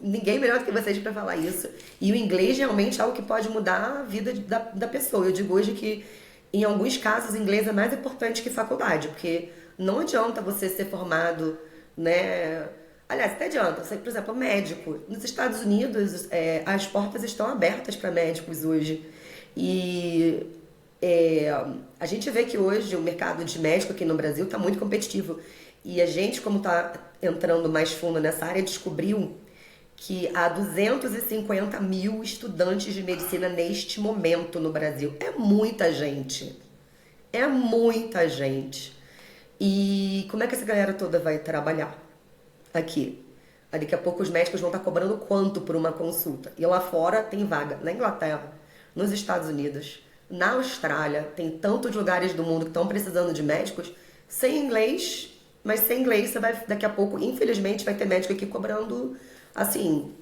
Ninguém melhor do que vocês para falar isso. E o inglês realmente é algo que pode mudar a vida da pessoa. Eu digo hoje que, em alguns casos, o inglês é mais importante que faculdade, porque não adianta você ser formado, né? Aliás, até adianta. Por exemplo, médico. Nos Estados Unidos, as portas estão abertas para médicos hoje. E a gente vê que hoje o mercado de médico aqui no Brasil está muito competitivo. E a gente, como está entrando mais fundo nessa área, descobriu que há 250 mil estudantes de medicina neste momento no Brasil. É muita gente. É muita gente. E como é que essa galera toda vai trabalhar aqui? Daqui a pouco os médicos vão estar cobrando quanto por uma consulta? E lá fora tem vaga. Na Inglaterra, nos Estados Unidos, na Austrália, tem tantos lugares do mundo que estão precisando de médicos sem inglês, mas sem inglês você vai, daqui a pouco, infelizmente, vai ter médico aqui cobrando, assim,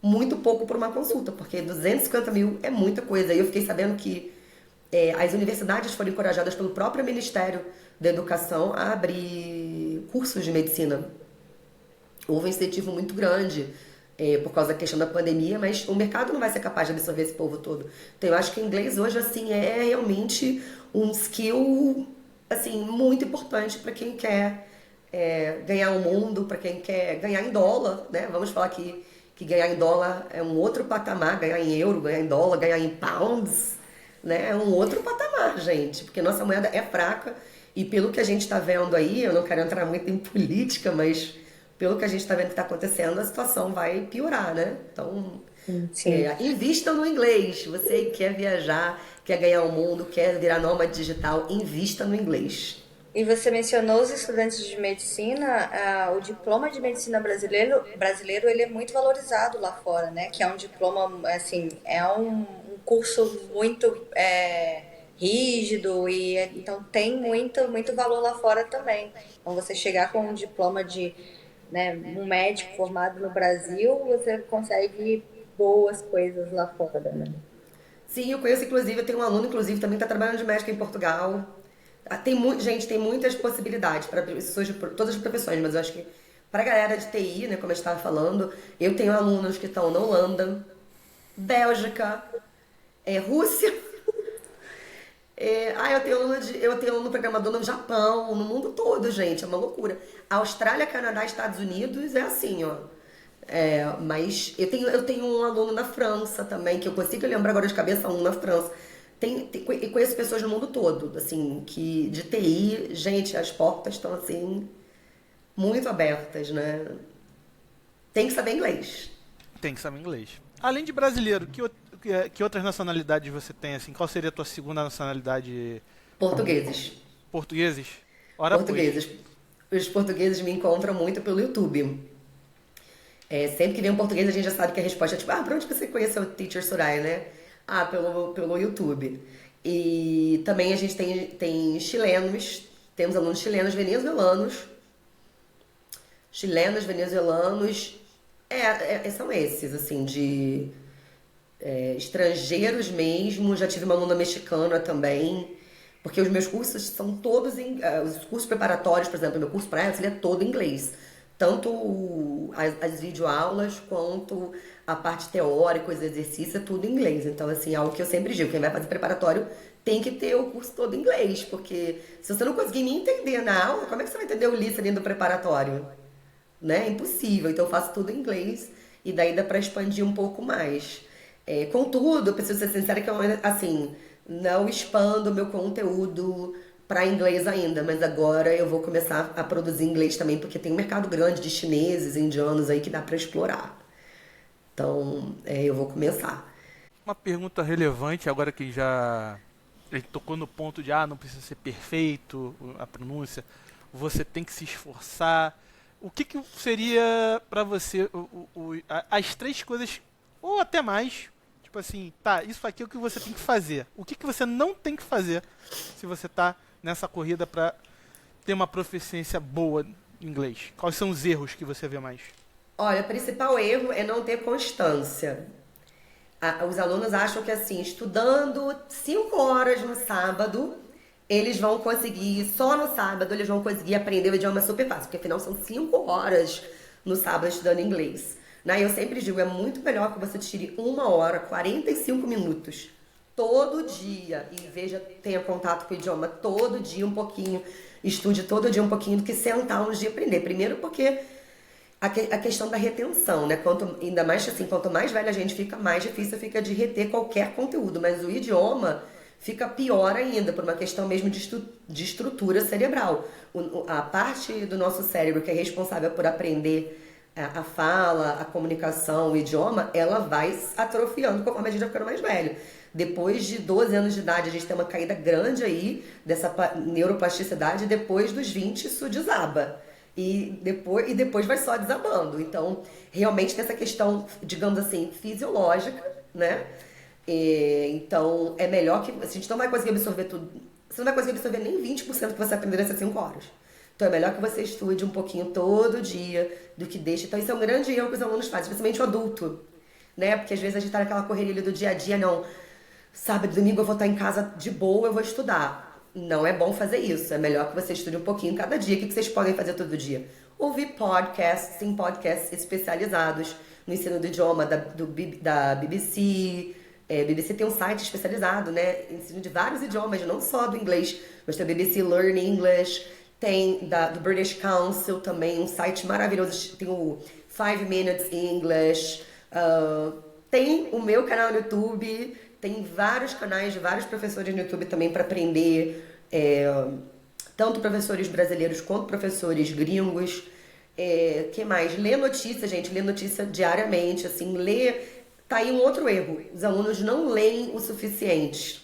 muito pouco por uma consulta, porque 250 mil é muita coisa. E eu fiquei sabendo que as universidades foram encorajadas pelo próprio Ministério da Educação a abrir cursos de medicina. Houve um incentivo muito grande por causa da questão da pandemia, mas o mercado não vai ser capaz de absorver esse povo todo. Então eu acho que o inglês hoje assim é realmente um skill assim muito importante para quem quer ganhar o mundo, para quem quer ganhar em dólar, né? Vamos falar que ganhar em dólar é um outro patamar, ganhar em euro, ganhar em dólar, ganhar em pounds, né? É um outro patamar, gente, porque nossa moeda é fraca e pelo que a gente está vendo aí, eu não quero entrar muito em política, mas pelo que a gente está vendo que está acontecendo, a situação vai piorar, né? Então, Sim. invista no inglês. Você quer viajar, quer ganhar o mundo, quer virar nômade digital, invista no inglês. E você mencionou os estudantes de medicina, o diploma de medicina brasileiro ele é muito valorizado lá fora, né? Que é um diploma, assim, é um curso muito rígido e então tem muito valor lá fora também. Então você chegar com um diploma de, né, um médico formado no Brasil, você consegue boas coisas lá fora, né? Sim, eu conheço, inclusive, eu tenho um aluno, inclusive, também está trabalhando de médica em Portugal. Gente, tem muitas possibilidades para pessoas de todas as profissões, mas eu acho que para a galera de TI, né, como eu estava falando, eu tenho alunos que estão na Holanda, Bélgica, Rússia. Eu tenho aluno programador no Japão, no mundo todo, gente, é uma loucura. Austrália, Canadá, Estados Unidos é assim, ó. Mas eu tenho um aluno na França também, que eu consigo lembrar agora de cabeça, um na França. E conheço pessoas no mundo todo, assim, que de TI, gente, as portas estão assim, muito abertas, né? Tem que saber inglês. Tem que saber inglês. Além de brasileiro, que outras nacionalidades você tem, assim? Qual seria a tua segunda nacionalidade? Portugueses. Portugueses? Ora, Portugueses. Os portugueses me encontram muito pelo YouTube. Sempre que vem um português, a gente já sabe que a resposta é tipo, por onde você conheceu o Teacher Soraya, né? Pelo YouTube. E também a gente tem chilenos, temos alunos chilenos, venezuelanos. Chilenos, venezuelanos, são esses, assim, de estrangeiros mesmo. Já tive uma aluna mexicana também. Porque os meus cursos são todos os cursos preparatórios, por exemplo, meu curso para IELTS, ele é todo em inglês. Tanto as videoaulas quanto a parte teórica, os exercícios, é tudo em inglês. Então, assim, é algo que eu sempre digo, quem vai fazer preparatório tem que ter o curso todo em inglês, porque se você não conseguir me entender na aula, como é que você vai entender o listening do preparatório? Né? É impossível. Então eu faço tudo em inglês e daí dá pra expandir um pouco mais. Contudo, eu preciso ser sincera que eu, assim, não expando o meu conteúdo para inglês ainda, mas agora eu vou começar a produzir inglês também, porque tem um mercado grande de chineses, indianos aí que dá para explorar. Então, eu vou começar. Uma pergunta relevante, agora que já ele tocou no ponto de não precisa ser perfeito a pronúncia, você tem que se esforçar. O que seria para você as 3 coisas, ou até mais, tipo assim, tá, isso aqui é o que você tem que fazer. O que você não tem que fazer se você tá nessa corrida para ter uma proficiência boa em inglês? Quais são os erros que você vê mais? Olha, o principal erro é não ter constância. Os alunos acham que assim, estudando 5 horas no sábado, eles vão conseguir, só no sábado, eles vão conseguir aprender o idioma super fácil, porque afinal são 5 horas no sábado estudando inglês. Né? Eu sempre digo, é muito melhor que você tire 1 hora, 45 minutos, todo dia, e tenha contato com o idioma todo dia um pouquinho, estude todo dia um pouquinho, do que sentar um dia e aprender. Primeiro porque a questão da retenção, né? Ainda mais assim, quanto mais velha a gente fica, mais difícil fica de reter qualquer conteúdo. Mas o idioma fica pior ainda, por uma questão mesmo de estrutura cerebral. A parte do nosso cérebro que é responsável por aprender a fala, a comunicação, o idioma, ela vai atrofiando conforme a gente vai ficando mais velho. Depois de 12 anos de idade, a gente tem uma caída grande aí dessa neuroplasticidade, e depois dos 20 isso desaba. E depois vai só desabando. Então, realmente tem essa questão, digamos assim, fisiológica, né? Então, é melhor que... A gente não vai conseguir absorver tudo. Você não vai conseguir absorver nem 20% que você aprender nessas 5 horas. Então, é melhor que você estude um pouquinho todo dia do que deixe. Então, isso é um grande erro que os alunos fazem, principalmente o adulto, né? Porque às vezes a gente tá naquela correria ali do dia a dia, não. Sábado, domingo eu vou estar em casa de boa, eu vou estudar. Não é bom fazer isso. É melhor que você estude um pouquinho cada dia. O que vocês podem fazer todo dia? Ouvir podcasts, tem podcasts especializados no ensino do idioma da BBC. BBC tem um site especializado, né? Ensino de vários idiomas, não só do inglês, mas tem a BBC Learn English, tem do British Council também, um site maravilhoso. Tem o 5 Minutes English. Tem o meu canal no YouTube. Tem vários canais de vários professores no YouTube também para aprender, tanto professores brasileiros quanto professores gringos. Que mais? Lê notícia, gente, lê notícia diariamente, assim, Tá aí um outro erro, os alunos não leem o suficiente.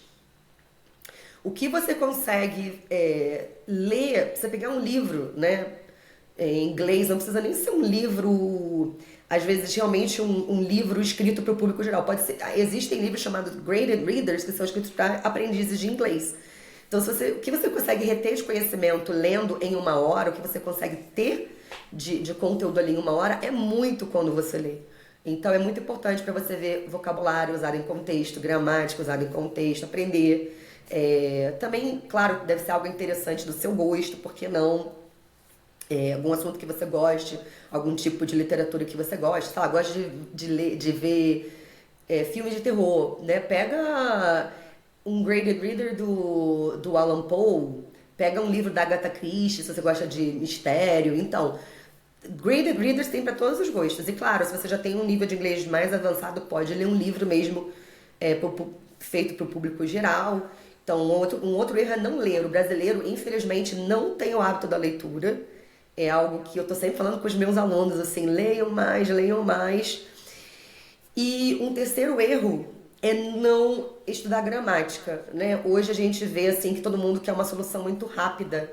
O que você consegue ler, você pegar um livro, né, em inglês, não precisa nem ser um livro... Às vezes, realmente, um livro escrito para o público geral. Existem livros chamados Graded Readers, que são escritos para aprendizes de inglês. Então, o que você consegue reter de conhecimento lendo em 1 hora, o que você consegue ter de conteúdo ali em 1 hora, é muito quando você lê. Então, é muito importante para você ver vocabulário usado em contexto, gramática usada em contexto, aprender. Também, claro, deve ser algo interessante do seu gosto, por que não? Algum assunto que você goste, algum tipo de literatura que você goste, sei lá, gosta de ver filmes de terror, né? Pega um graded reader do Alan Poe, pega um livro da Agatha Christie, se você gosta de mistério. Então, graded readers tem para todos os gostos. E claro, se você já tem um nível de inglês mais avançado, pode ler um livro mesmo feito para o público geral. Então, um outro erro é não ler. O brasileiro, infelizmente, não tem o hábito da leitura. É algo que eu tô sempre falando com os meus alunos, assim, leiam mais, leiam mais. E um terceiro erro é não estudar gramática, né? Hoje a gente vê, assim, que todo mundo quer uma solução muito rápida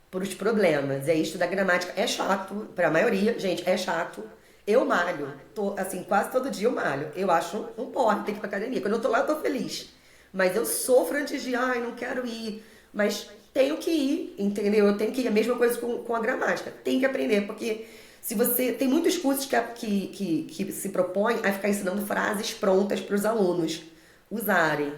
para os problemas. E aí estudar gramática é chato, para a maioria, gente, é chato. Eu malho, assim, quase todo dia eu malho. Eu acho um porre ter que ir pra academia. Quando eu tô lá, eu tô feliz. Mas eu sofro antes de, não quero ir. Mas tenho que ir, entendeu? Eu tenho que ir. A mesma coisa com a gramática. Tem que aprender, porque se você... Tem muitos cursos que se propõem a ficar ensinando frases prontas para os alunos. usarem.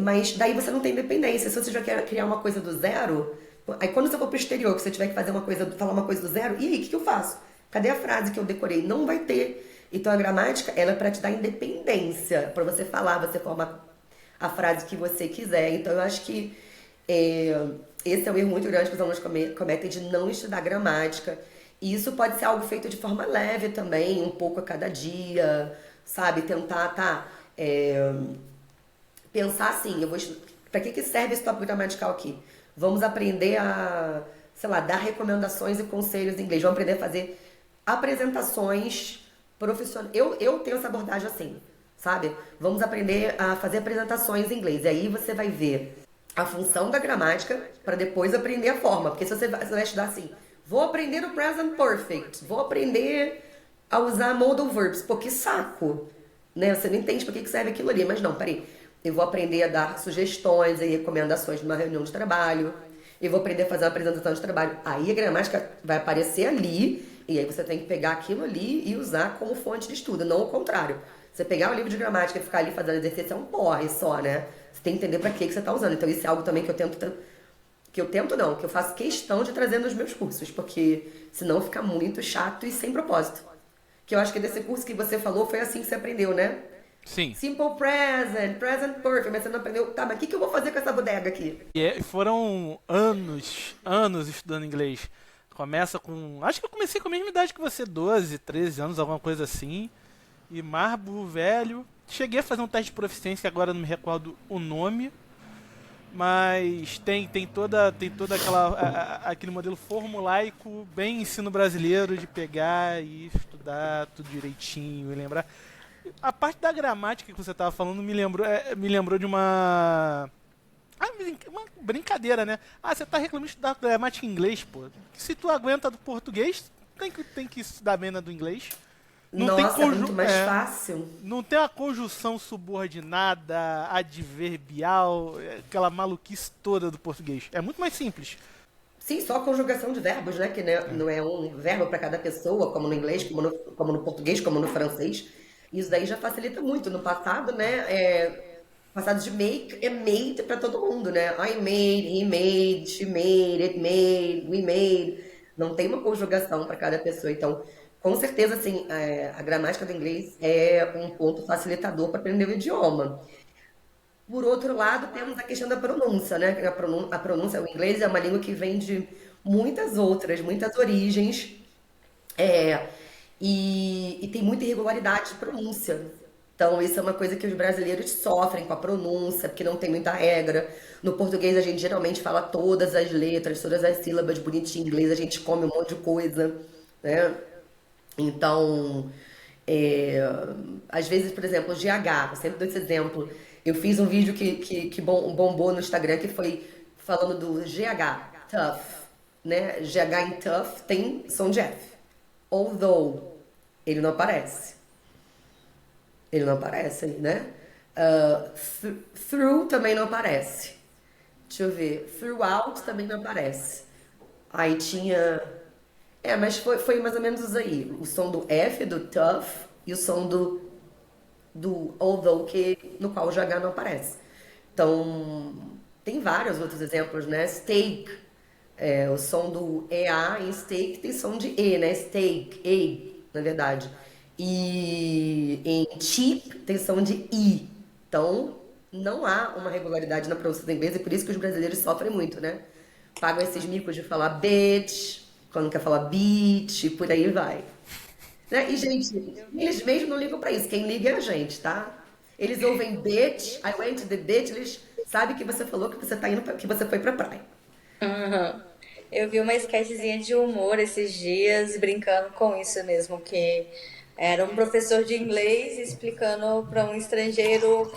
Mas daí você não tem dependência. Se você já quer criar uma coisa do zero, aí quando você for pro exterior, que você tiver que fazer uma coisa, falar uma coisa do zero, e aí, o que eu faço? Cadê a frase que eu decorei? Não vai ter. Então a gramática, ela é para te dar independência, para você falar, você formar a frase que você quiser. Então eu acho que esse é um erro muito grande que os alunos cometem de não estudar gramática. E isso pode ser algo feito de forma leve também, um pouco a cada dia, sabe? Tentar, pensar assim, para que serve esse tópico gramatical aqui? Vamos aprender a, sei lá, dar recomendações e conselhos em inglês. Vamos aprender a fazer apresentações profissionais. Eu tenho essa abordagem assim, sabe? Vamos aprender a fazer apresentações em inglês. E aí você vai ver a função da gramática para depois aprender a forma. Porque se você vai estudar assim, vou aprender o present perfect, vou aprender a usar modal verbs. Pô, que saco! Né? Você não entende para que serve aquilo ali. Mas não, peraí. Eu vou aprender a dar sugestões e recomendações numa reunião de trabalho. Eu vou aprender a fazer uma apresentação de trabalho. Aí a gramática vai aparecer ali. E aí você tem que pegar aquilo ali e usar como fonte de estudo. Não o contrário. Você pegar o livro de gramática e ficar ali fazendo exercício é um porre só, né? Você tem que entender para que você está usando. Então isso é algo também que que eu faço questão de trazer nos meus cursos. Porque senão fica muito chato e sem propósito. Que eu acho que desse curso que você falou foi assim que você aprendeu, né? Sim. Simple present, present perfect, mas você não aprendeu. Tá, mas o que eu vou fazer com essa bodega aqui? Foram anos estudando inglês. Começa com. Acho que eu comecei com a mesma idade que você, 12, 13 anos, alguma coisa assim. E marbo, velho. Cheguei a fazer um teste de proficiência, que agora não me recordo o nome. Mas tem toda aquele modelo formulaico, bem ensino brasileiro, de pegar e estudar tudo direitinho e lembrar. A parte da gramática que você estava falando me lembrou de uma brincadeira, né? Ah, você tá reclamando de estudar gramática em inglês, pô. Se tu aguenta do português, tem que estudar bem na do inglês. Não tem Nossa, é muito mais fácil. Não tem uma conjunção subordinada, adverbial, aquela maluquice toda do português. É muito mais simples. Sim, só a conjugação de verbos, né? Que não é um verbo para cada pessoa, como no inglês, como no português, como no francês. Isso daí já facilita muito. No passado, né? Passado de make é made para todo mundo, né? I made, he made, she made, it made, we made. Não tem uma conjugação para cada pessoa. Então, com certeza, assim, a gramática do inglês é um ponto facilitador para aprender o idioma. Por outro lado, temos a questão da pronúncia, né? A pronúncia, o inglês é uma língua que vem de muitas origens, é, e tem muita irregularidade de pronúncia. Então, isso é uma coisa que os brasileiros sofrem com a pronúncia, porque não tem muita regra. No português, a gente geralmente fala todas as letras, todas as sílabas bonitinho. Em inglês, a gente come um monte de coisa, né? Então, é, às vezes, por exemplo, o GH, eu sempre dou esse exemplo. Eu fiz um vídeo que bombou no Instagram que foi falando do GH, tough, né? GH em tough tem som de F. Although, ele não aparece. Ele não aparece aí, né? Through também não aparece. Deixa eu ver. Throughout também não aparece. Aí tinha. Mas foi mais ou menos isso aí. O som do F, do tough, e o som do although, no qual o GH não aparece. Então, tem vários outros exemplos, né? Steak, o som do EA em steak tem som de E, né? Steak, E, na verdade. E em cheap tem som de I. Então, não há uma regularidade na pronúncia do inglês e por isso que os brasileiros sofrem muito, né? Pagam esses micos de falar bitch, quando quer falar beach, e por aí vai. Né? E, gente, eles mesmos não ligam pra isso. Quem liga é a gente, tá? Eles ouvem bitch, I went to the beach, eles sabem que você falou que você tá indo que você foi pra praia. Uhum. Eu vi uma sketchzinha de humor esses dias, brincando com isso mesmo, que era um professor de inglês explicando para um estrangeiro,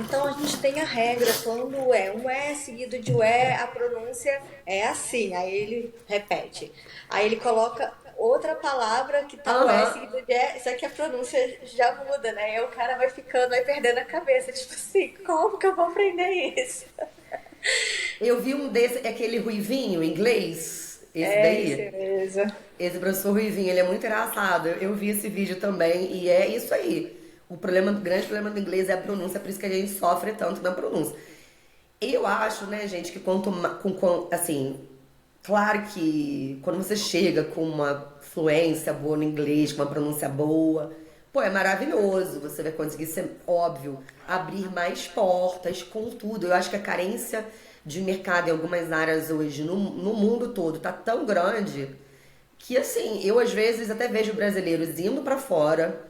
então a gente tem a regra, quando é um E seguido de um E, a pronúncia é assim, aí ele repete. Aí ele coloca outra palavra que tá o E seguido de E, só que a pronúncia já muda, né? E aí o cara vai perdendo a cabeça, tipo assim, como que eu vou aprender isso? Eu vi um desse, aquele ruivinho inglês, esse Esse daí. mesmo. Esse professor Ruivinho, ele é muito engraçado. Eu vi esse vídeo também e é isso aí. O grande problema do inglês é a pronúncia, por isso que a gente sofre tanto na pronúncia. Eu acho, né, gente, que assim, claro que quando você chega com uma fluência boa no inglês, com uma pronúncia boa, pô, é maravilhoso. Você vai conseguir ser, óbvio, abrir mais portas, contudo. Eu acho que a carência de mercado em algumas áreas hoje, no mundo todo, tá tão grande que, assim, eu às vezes até vejo brasileiros indo pra fora,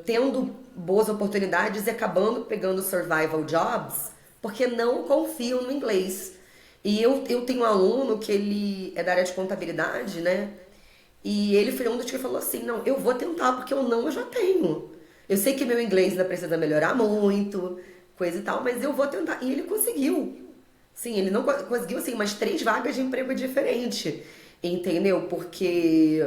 tendo boas oportunidades e acabando pegando survival jobs porque não confiam no inglês. E eu tenho um aluno que ele é da área de contabilidade, né? E ele foi um dos que falou assim, não, eu vou tentar porque eu já tenho. Eu sei que meu inglês ainda precisa melhorar muito, coisa e tal, mas eu vou tentar. E ele conseguiu. Sim, ele não conseguiu, assim, umas 3 vagas de emprego diferente, entendeu? Porque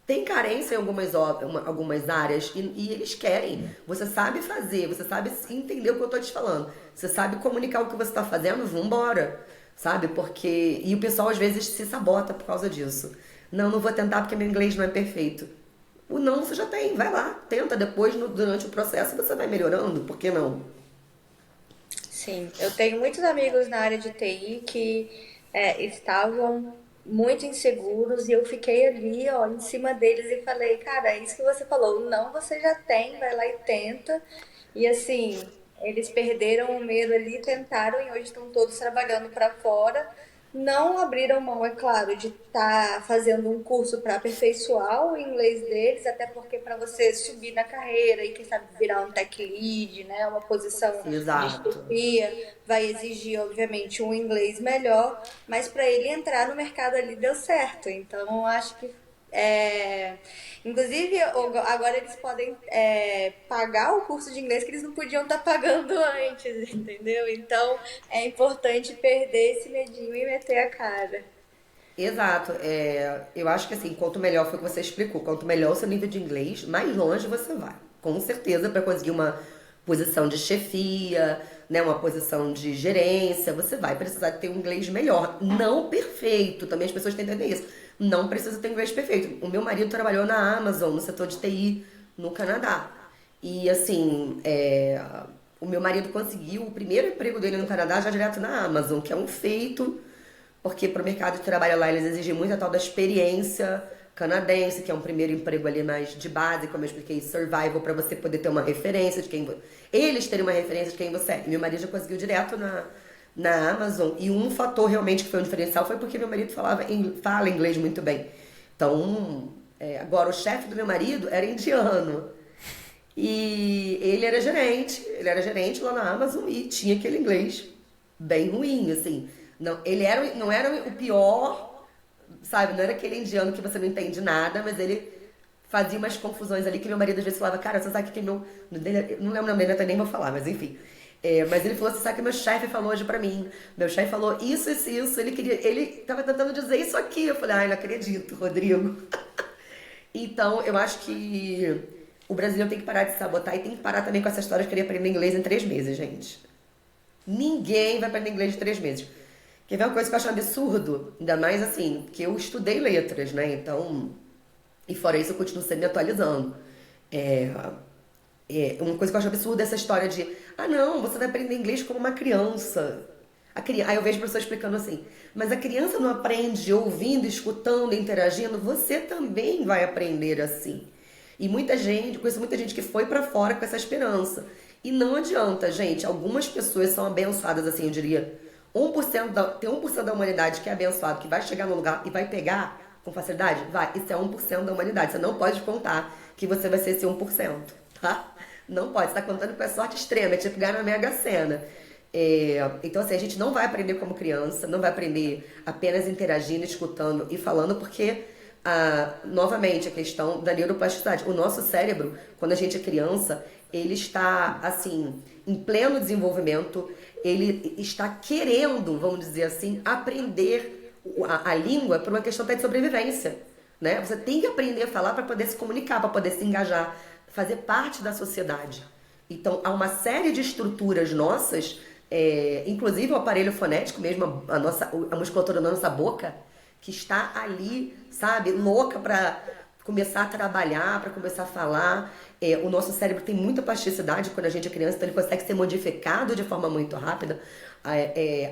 tem carência em algumas áreas e eles querem. Você sabe fazer, você sabe entender o que eu tô te falando. Você sabe comunicar o que você tá fazendo, vambora. Sabe? Porque... E o pessoal às vezes se sabota por causa disso. Não vou tentar porque meu inglês não é perfeito. O não você já tem, vai lá. Tenta depois, durante o processo, você vai melhorando. Por que não? Sim, eu tenho muitos amigos na área de TI que estavam muito inseguros e eu fiquei ali, ó, em cima deles e falei, cara, é isso que você falou, não, você já tem, vai lá e tenta. E assim, eles perderam o medo ali, tentaram e hoje estão todos trabalhando para fora. Não abriram mão, é claro, de estar fazendo um curso para aperfeiçoar o inglês deles, até porque para você subir na carreira e quem sabe virar um tech lead, né, uma posição de Exato. chefia, vai exigir obviamente um inglês melhor, mas para ele entrar no mercado ali deu certo. Então eu acho que é, inclusive, agora eles podem pagar o curso de inglês que eles não podiam estar pagando antes, entendeu? Então é importante perder esse medinho e meter a cara. Exato. Eu acho que assim, quanto melhor foi o que você explicou, quanto melhor o seu nível de inglês, mais longe você vai. Com certeza, para conseguir uma posição de chefia, né, uma posição de gerência, você vai precisar ter um inglês melhor. Não perfeito, também as pessoas têm que entender isso. Não precisa ter inglês perfeito. O meu marido trabalhou na Amazon, no setor de TI, no Canadá. E assim, o meu marido conseguiu o primeiro emprego dele no Canadá já direto na Amazon, que é um feito. Porque para o mercado de trabalho lá eles exigem muito a tal da experiência canadense, que é um primeiro emprego ali mais de base, como eu expliquei, survival, para você poder ter uma referência de quem... Eles terem uma referência de quem você é. E meu marido já conseguiu direto na Amazon. E um fator realmente que foi um diferencial foi porque meu marido fala inglês muito bem. Então, agora o chefe do meu marido era indiano. E ele era gerente lá na Amazon e tinha aquele inglês bem ruim, assim. Não, não era o pior, sabe? Não era aquele indiano que você não entende nada, mas ele fazia umas confusões ali que meu marido às vezes falava, cara, você sabe que meu... Não lembro o nome dele, até nem vou falar, mas enfim. Mas ele falou, você sabe que meu chefe falou hoje pra mim. Meu chefe falou isso, ele tava tentando dizer isso aqui. Eu falei, ai, não acredito, Rodrigo. Então, eu acho que o brasileiro tem que parar de se sabotar e tem que parar também com essa história de querer aprender inglês em 3 meses, gente. Ninguém vai aprender inglês em 3 meses. Quer ver uma coisa que eu acho um absurdo? Ainda mais assim, que eu estudei letras, né? Então, e fora isso eu continuo sempre me atualizando. Uma coisa que eu acho absurda é essa história de não, você vai aprender inglês como uma criança. Aí eu vejo pessoas explicando assim, mas a criança não aprende ouvindo, escutando, interagindo, você também vai aprender assim. E conheço muita gente que foi pra fora com essa esperança. E não adianta, gente. Algumas pessoas são abençoadas, assim, eu diria. Tem 1% da humanidade que é abençoado, que vai chegar no lugar e vai pegar com facilidade? Vai. Isso é 1% da humanidade. Você não pode contar que você vai ser esse 1%, tá? Não pode. Você tá contando com a sorte extrema. É tipo ganhar na Mega Sena. Então, assim, a gente não vai aprender como criança, não vai aprender apenas interagindo, escutando e falando, porque, novamente, a questão da neuroplasticidade. O nosso cérebro, quando a gente é criança, ele está, assim, em pleno desenvolvimento, ele está querendo, vamos dizer assim, aprender a língua por uma questão até de sobrevivência, né? Você tem que aprender a falar para poder se comunicar, para poder se engajar, fazer parte da sociedade. Então, há uma série de estruturas nossas, inclusive o aparelho fonético mesmo, a musculatura da nossa boca, que está ali, sabe, louca para começar a trabalhar, para começar a falar. O nosso cérebro tem muita plasticidade quando a gente é criança, então ele consegue ser modificado de forma muito rápida.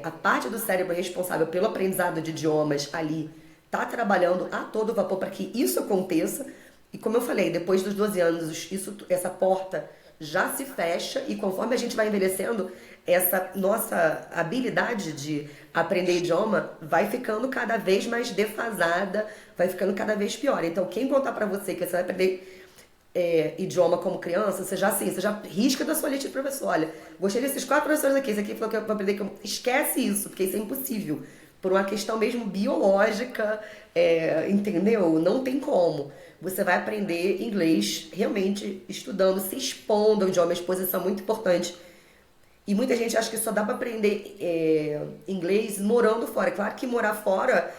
A parte do cérebro responsável pelo aprendizado de idiomas ali está trabalhando a todo vapor para que isso aconteça. E como eu falei, depois dos 12 anos, essa porta já se fecha e conforme a gente vai envelhecendo, essa nossa habilidade de aprender idioma vai ficando cada vez mais defasada, vai ficando cada vez pior. Então, quem contar pra você que você vai aprender idioma como criança, você já risca da sua lista de professor. Olha, gostei desses 4 professores aqui, esse aqui falou que eu vou aprender, esquece isso, porque isso é impossível. Por uma questão mesmo biológica, entendeu? Não tem como. Você vai aprender inglês realmente estudando, se expondo ao idioma, a exposição é muito importante. E muita gente acha que só dá pra aprender inglês morando fora. Claro que morar fora,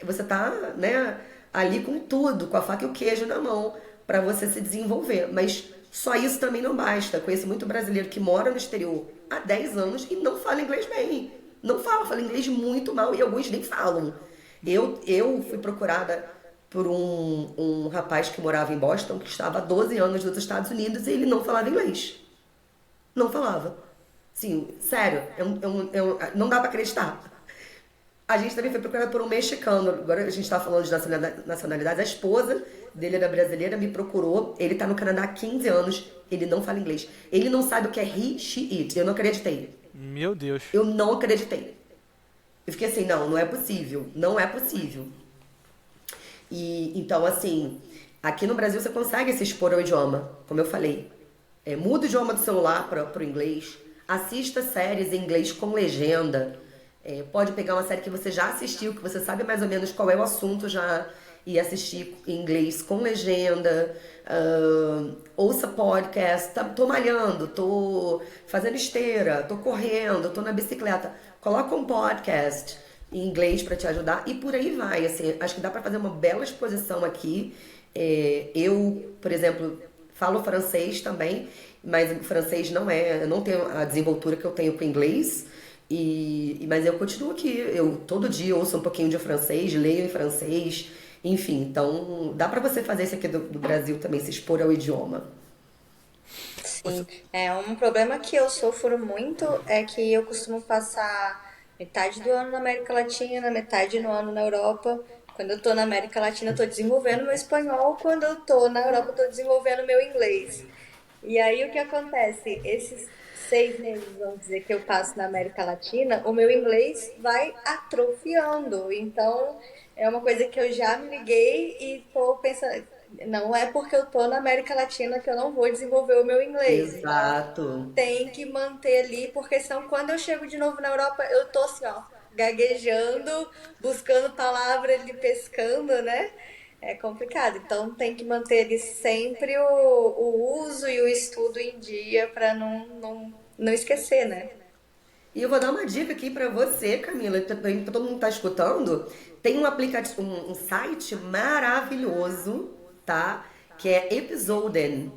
você tá, né, ali com tudo, com a faca e o queijo na mão, pra você se desenvolver. Mas só isso também não basta. Conheço muito brasileiro que mora no exterior há 10 anos e não fala inglês bem. Não fala inglês muito mal e alguns nem falam. Eu fui procurada por um rapaz que morava em Boston, que estava há 12 anos nos Estados Unidos e ele não falava inglês. Não falava. Sim, sério, não dá pra acreditar. A gente também foi procurado por um mexicano. Agora a gente tá falando de nacionalidades. A esposa dele era brasileira, me procurou. Ele tá no Canadá há 15 anos. Ele não fala inglês. Ele não sabe o que é he, she, it. Eu não acreditei. Meu Deus. Eu não acreditei. Eu fiquei assim, não é possível. Não é possível. E então, assim, aqui no Brasil você consegue se expor ao idioma, como eu falei. Muda o idioma do celular para o inglês. Assista séries em inglês com legenda. Pode pegar uma série que você já assistiu, que você sabe mais ou menos qual é o assunto já, e assistir em inglês com legenda. Ouça podcast. Tô malhando, tô fazendo esteira, tô correndo, tô na bicicleta. Coloca um podcast em inglês para te ajudar e por aí vai. Assim, acho que dá para fazer uma bela exposição aqui. Eu, por exemplo, falo francês também, mas o francês eu não tenho a desenvoltura que eu tenho com o inglês. Mas eu continuo aqui. Eu todo dia ouço um pouquinho de francês, leio em francês, enfim. Então dá para você fazer isso aqui do Brasil também, se expor ao idioma. Sim, um problema que eu sofro muito é que eu costumo passar metade do ano na América Latina, metade do ano na Europa. Quando eu tô na América Latina, eu tô desenvolvendo meu espanhol. Quando eu tô na Europa, eu tô desenvolvendo meu inglês. E aí, o que acontece? Esses 6 meses, vamos dizer, que eu passo na América Latina, o meu inglês vai atrofiando. Então, é uma coisa que eu já me liguei e tô pensando... Não é porque eu tô na América Latina que eu não vou desenvolver o meu inglês. Exato. Tem que manter ali, porque senão quando eu chego de novo na Europa, eu tô assim, ó, gaguejando, buscando palavra ali, pescando, né? É complicado. Então tem que manter ali sempre o uso e o estudo em dia para não esquecer, né? E eu vou dar uma dica aqui pra você, Camila, e também pra todo mundo que tá escutando. Tem um aplicativo, um site maravilhoso, tá? Que é Episoden.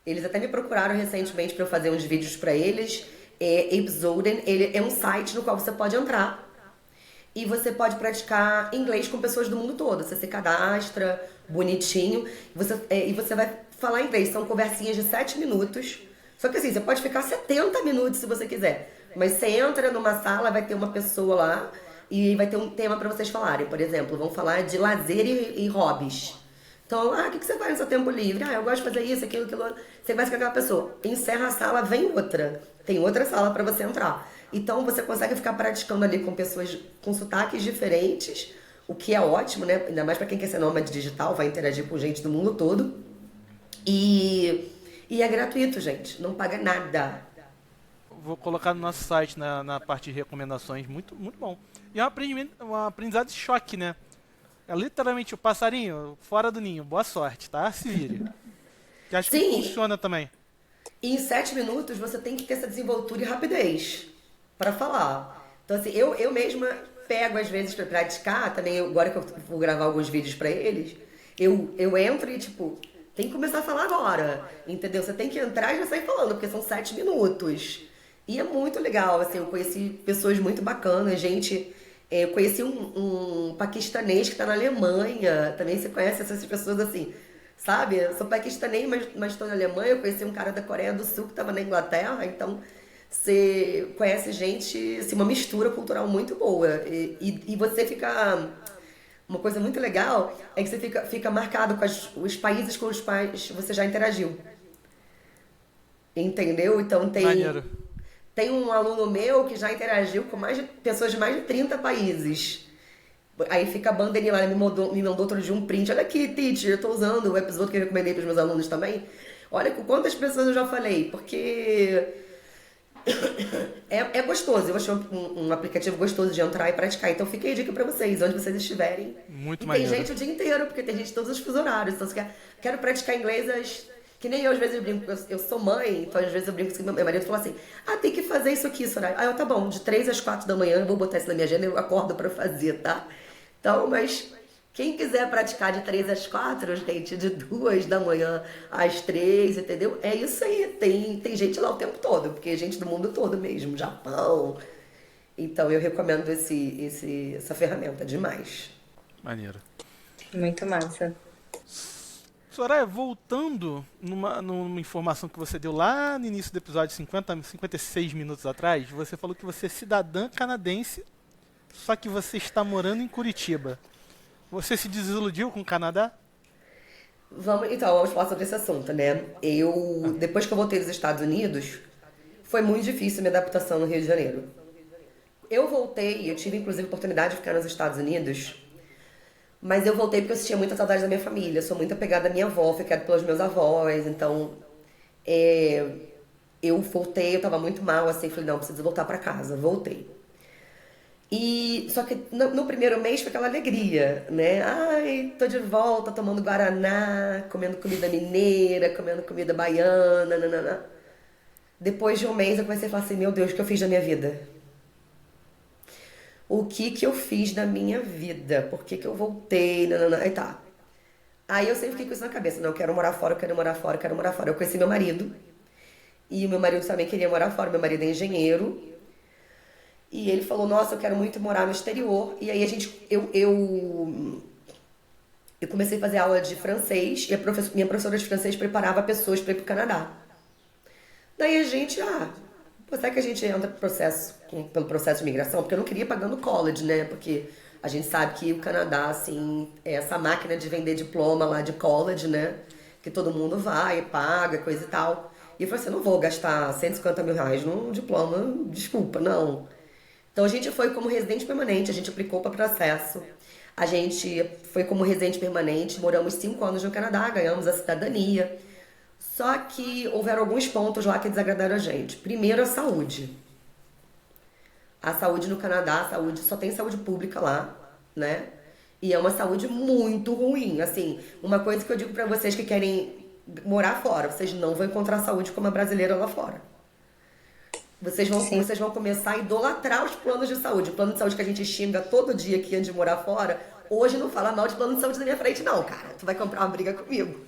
Eles até me procuraram recentemente pra eu fazer uns vídeos pra eles. Episoden, ele é um site no qual você pode entrar e você pode praticar inglês com pessoas do mundo todo. Você se cadastra bonitinho e você vai falar inglês. São conversinhas de 7 minutos. Só que assim, você pode ficar 70 minutos se você quiser. Mas você entra numa sala, vai ter uma pessoa lá e vai ter um tema pra vocês falarem. Por exemplo, vão falar de lazer e hobbies. Então, o que você faz no seu tempo livre? Eu gosto de fazer isso, aquilo, aquilo. Você vai com aquela pessoa. Encerra a sala, vem outra. Tem outra sala pra você entrar. Então, você consegue ficar praticando ali com pessoas com sotaques diferentes, o que é ótimo, né? Ainda mais pra quem quer ser nômade digital, vai interagir com gente do mundo todo. E é gratuito, gente. Não paga nada. Vou colocar no nosso site, na parte de recomendações. Muito, muito bom. E é um aprendizado de choque, né? É literalmente o passarinho fora do ninho. Boa sorte, tá? Se vire. Que acho que funciona também. E em 7 minutos você tem que ter essa desenvoltura e rapidez pra falar. Então, assim, eu mesma pego às vezes pra praticar, também agora que eu vou gravar alguns vídeos pra eles, eu entro e, tipo, tem que começar a falar agora, entendeu? Você tem que entrar e já sair falando, porque são 7 minutos. E é muito legal, assim, eu conheci pessoas muito bacanas, gente Eu conheci um paquistanês que está na Alemanha. Também você conhece essas pessoas assim, sabe? Eu sou paquistanês, mas estou na Alemanha. Eu conheci um cara da Coreia do Sul que estava na Inglaterra. Então, você conhece gente, assim, uma mistura cultural muito boa. E você fica... Uma coisa muito legal é que você fica marcado com os países com os quais você já interagiu. Entendeu? Então Maneiro. tem um aluno meu que já interagiu com pessoas de mais de 30 países. Aí fica a bandeirinha lá, me mandou outro dia um print. Olha aqui, teacher, eu tô usando o episódio que eu recomendei para os meus alunos também. Olha com quantas pessoas eu já falei, porque é gostoso. Eu achei um aplicativo gostoso de entrar e praticar. Então fica aí a dica pra vocês, onde vocês estiverem. Muito E tem maneiro. gente o dia inteiro, porque tem gente de todos os fusos horários. Então, se quero praticar inglês, que nem eu, às vezes eu brinco, eu sou mãe, então às vezes eu brinco com meu marido fala assim, tem que fazer isso aqui, Soraya. Ah, tá bom, de 3 às 4 da manhã eu vou botar isso na minha agenda, eu acordo pra fazer, tá? Então, mas quem quiser praticar de 3 às 4, gente, de 2 da manhã às 3, entendeu? É isso aí, tem gente lá o tempo todo, porque é gente do mundo todo mesmo, Japão. Então eu recomendo essa ferramenta demais. Maneiro. Muito massa. Soraya, voltando numa informação que você deu lá no início do episódio, 56 minutos atrás, você falou que você é cidadã canadense, só que você está morando em Curitiba. Você se desiludiu com o Canadá? Vamos falar sobre esse assunto, né? Depois que eu voltei dos Estados Unidos, foi muito difícil a minha adaptação no Rio de Janeiro. Eu voltei, eu tive inclusive a oportunidade de ficar nos Estados Unidos, mas eu voltei porque eu sentia muita saudade da minha família. Eu sou muito apegada à minha avó, fui criada pelos meus avós, então eu voltei, eu tava muito mal, assim, falei, não, preciso voltar pra casa. Voltei. Só que no primeiro mês foi aquela alegria, né? Ai, tô de volta, tomando guaraná, comendo comida mineira, comendo comida baiana, nananã. Depois de um mês eu comecei a falar assim, meu Deus, o que eu fiz da minha vida? O que eu fiz da minha vida? Por que eu voltei? Nananã. Aí tá. Aí eu sempre fiquei com isso na cabeça. Não, eu quero morar fora, eu quero morar fora, eu quero morar fora. Eu conheci meu marido. E o meu marido também queria morar fora. Meu marido é engenheiro. E ele falou, nossa, eu quero muito morar no exterior. E aí eu comecei a fazer aula de francês. E minha professora de francês preparava pessoas para ir pro Canadá. Daí a gente, será que a gente entra pelo processo de imigração? Porque eu não queria ir pagando college, né? Porque a gente sabe que o Canadá, assim, é essa máquina de vender diploma lá de college, né? Que todo mundo vai, paga, coisa e tal. E eu falei assim, eu não vou gastar 150 mil reais num diploma, desculpa, não. Então a gente foi como residente permanente, a gente aplicou para processo. A gente foi como residente permanente, moramos 5 anos no Canadá, ganhamos a cidadania. Só que houveram alguns pontos lá que desagradaram a gente. Primeiro, a saúde. A saúde no Canadá, só tem saúde pública lá, né? E é uma saúde muito ruim. Assim, uma coisa que eu digo pra vocês que querem morar fora, vocês não vão encontrar saúde como a brasileira lá fora. Vocês vão começar a idolatrar os planos de saúde. O plano de saúde que a gente xinga todo dia aqui antes de morar fora, hoje não fala mal de plano de saúde na minha frente, não, cara. Tu vai comprar uma briga comigo.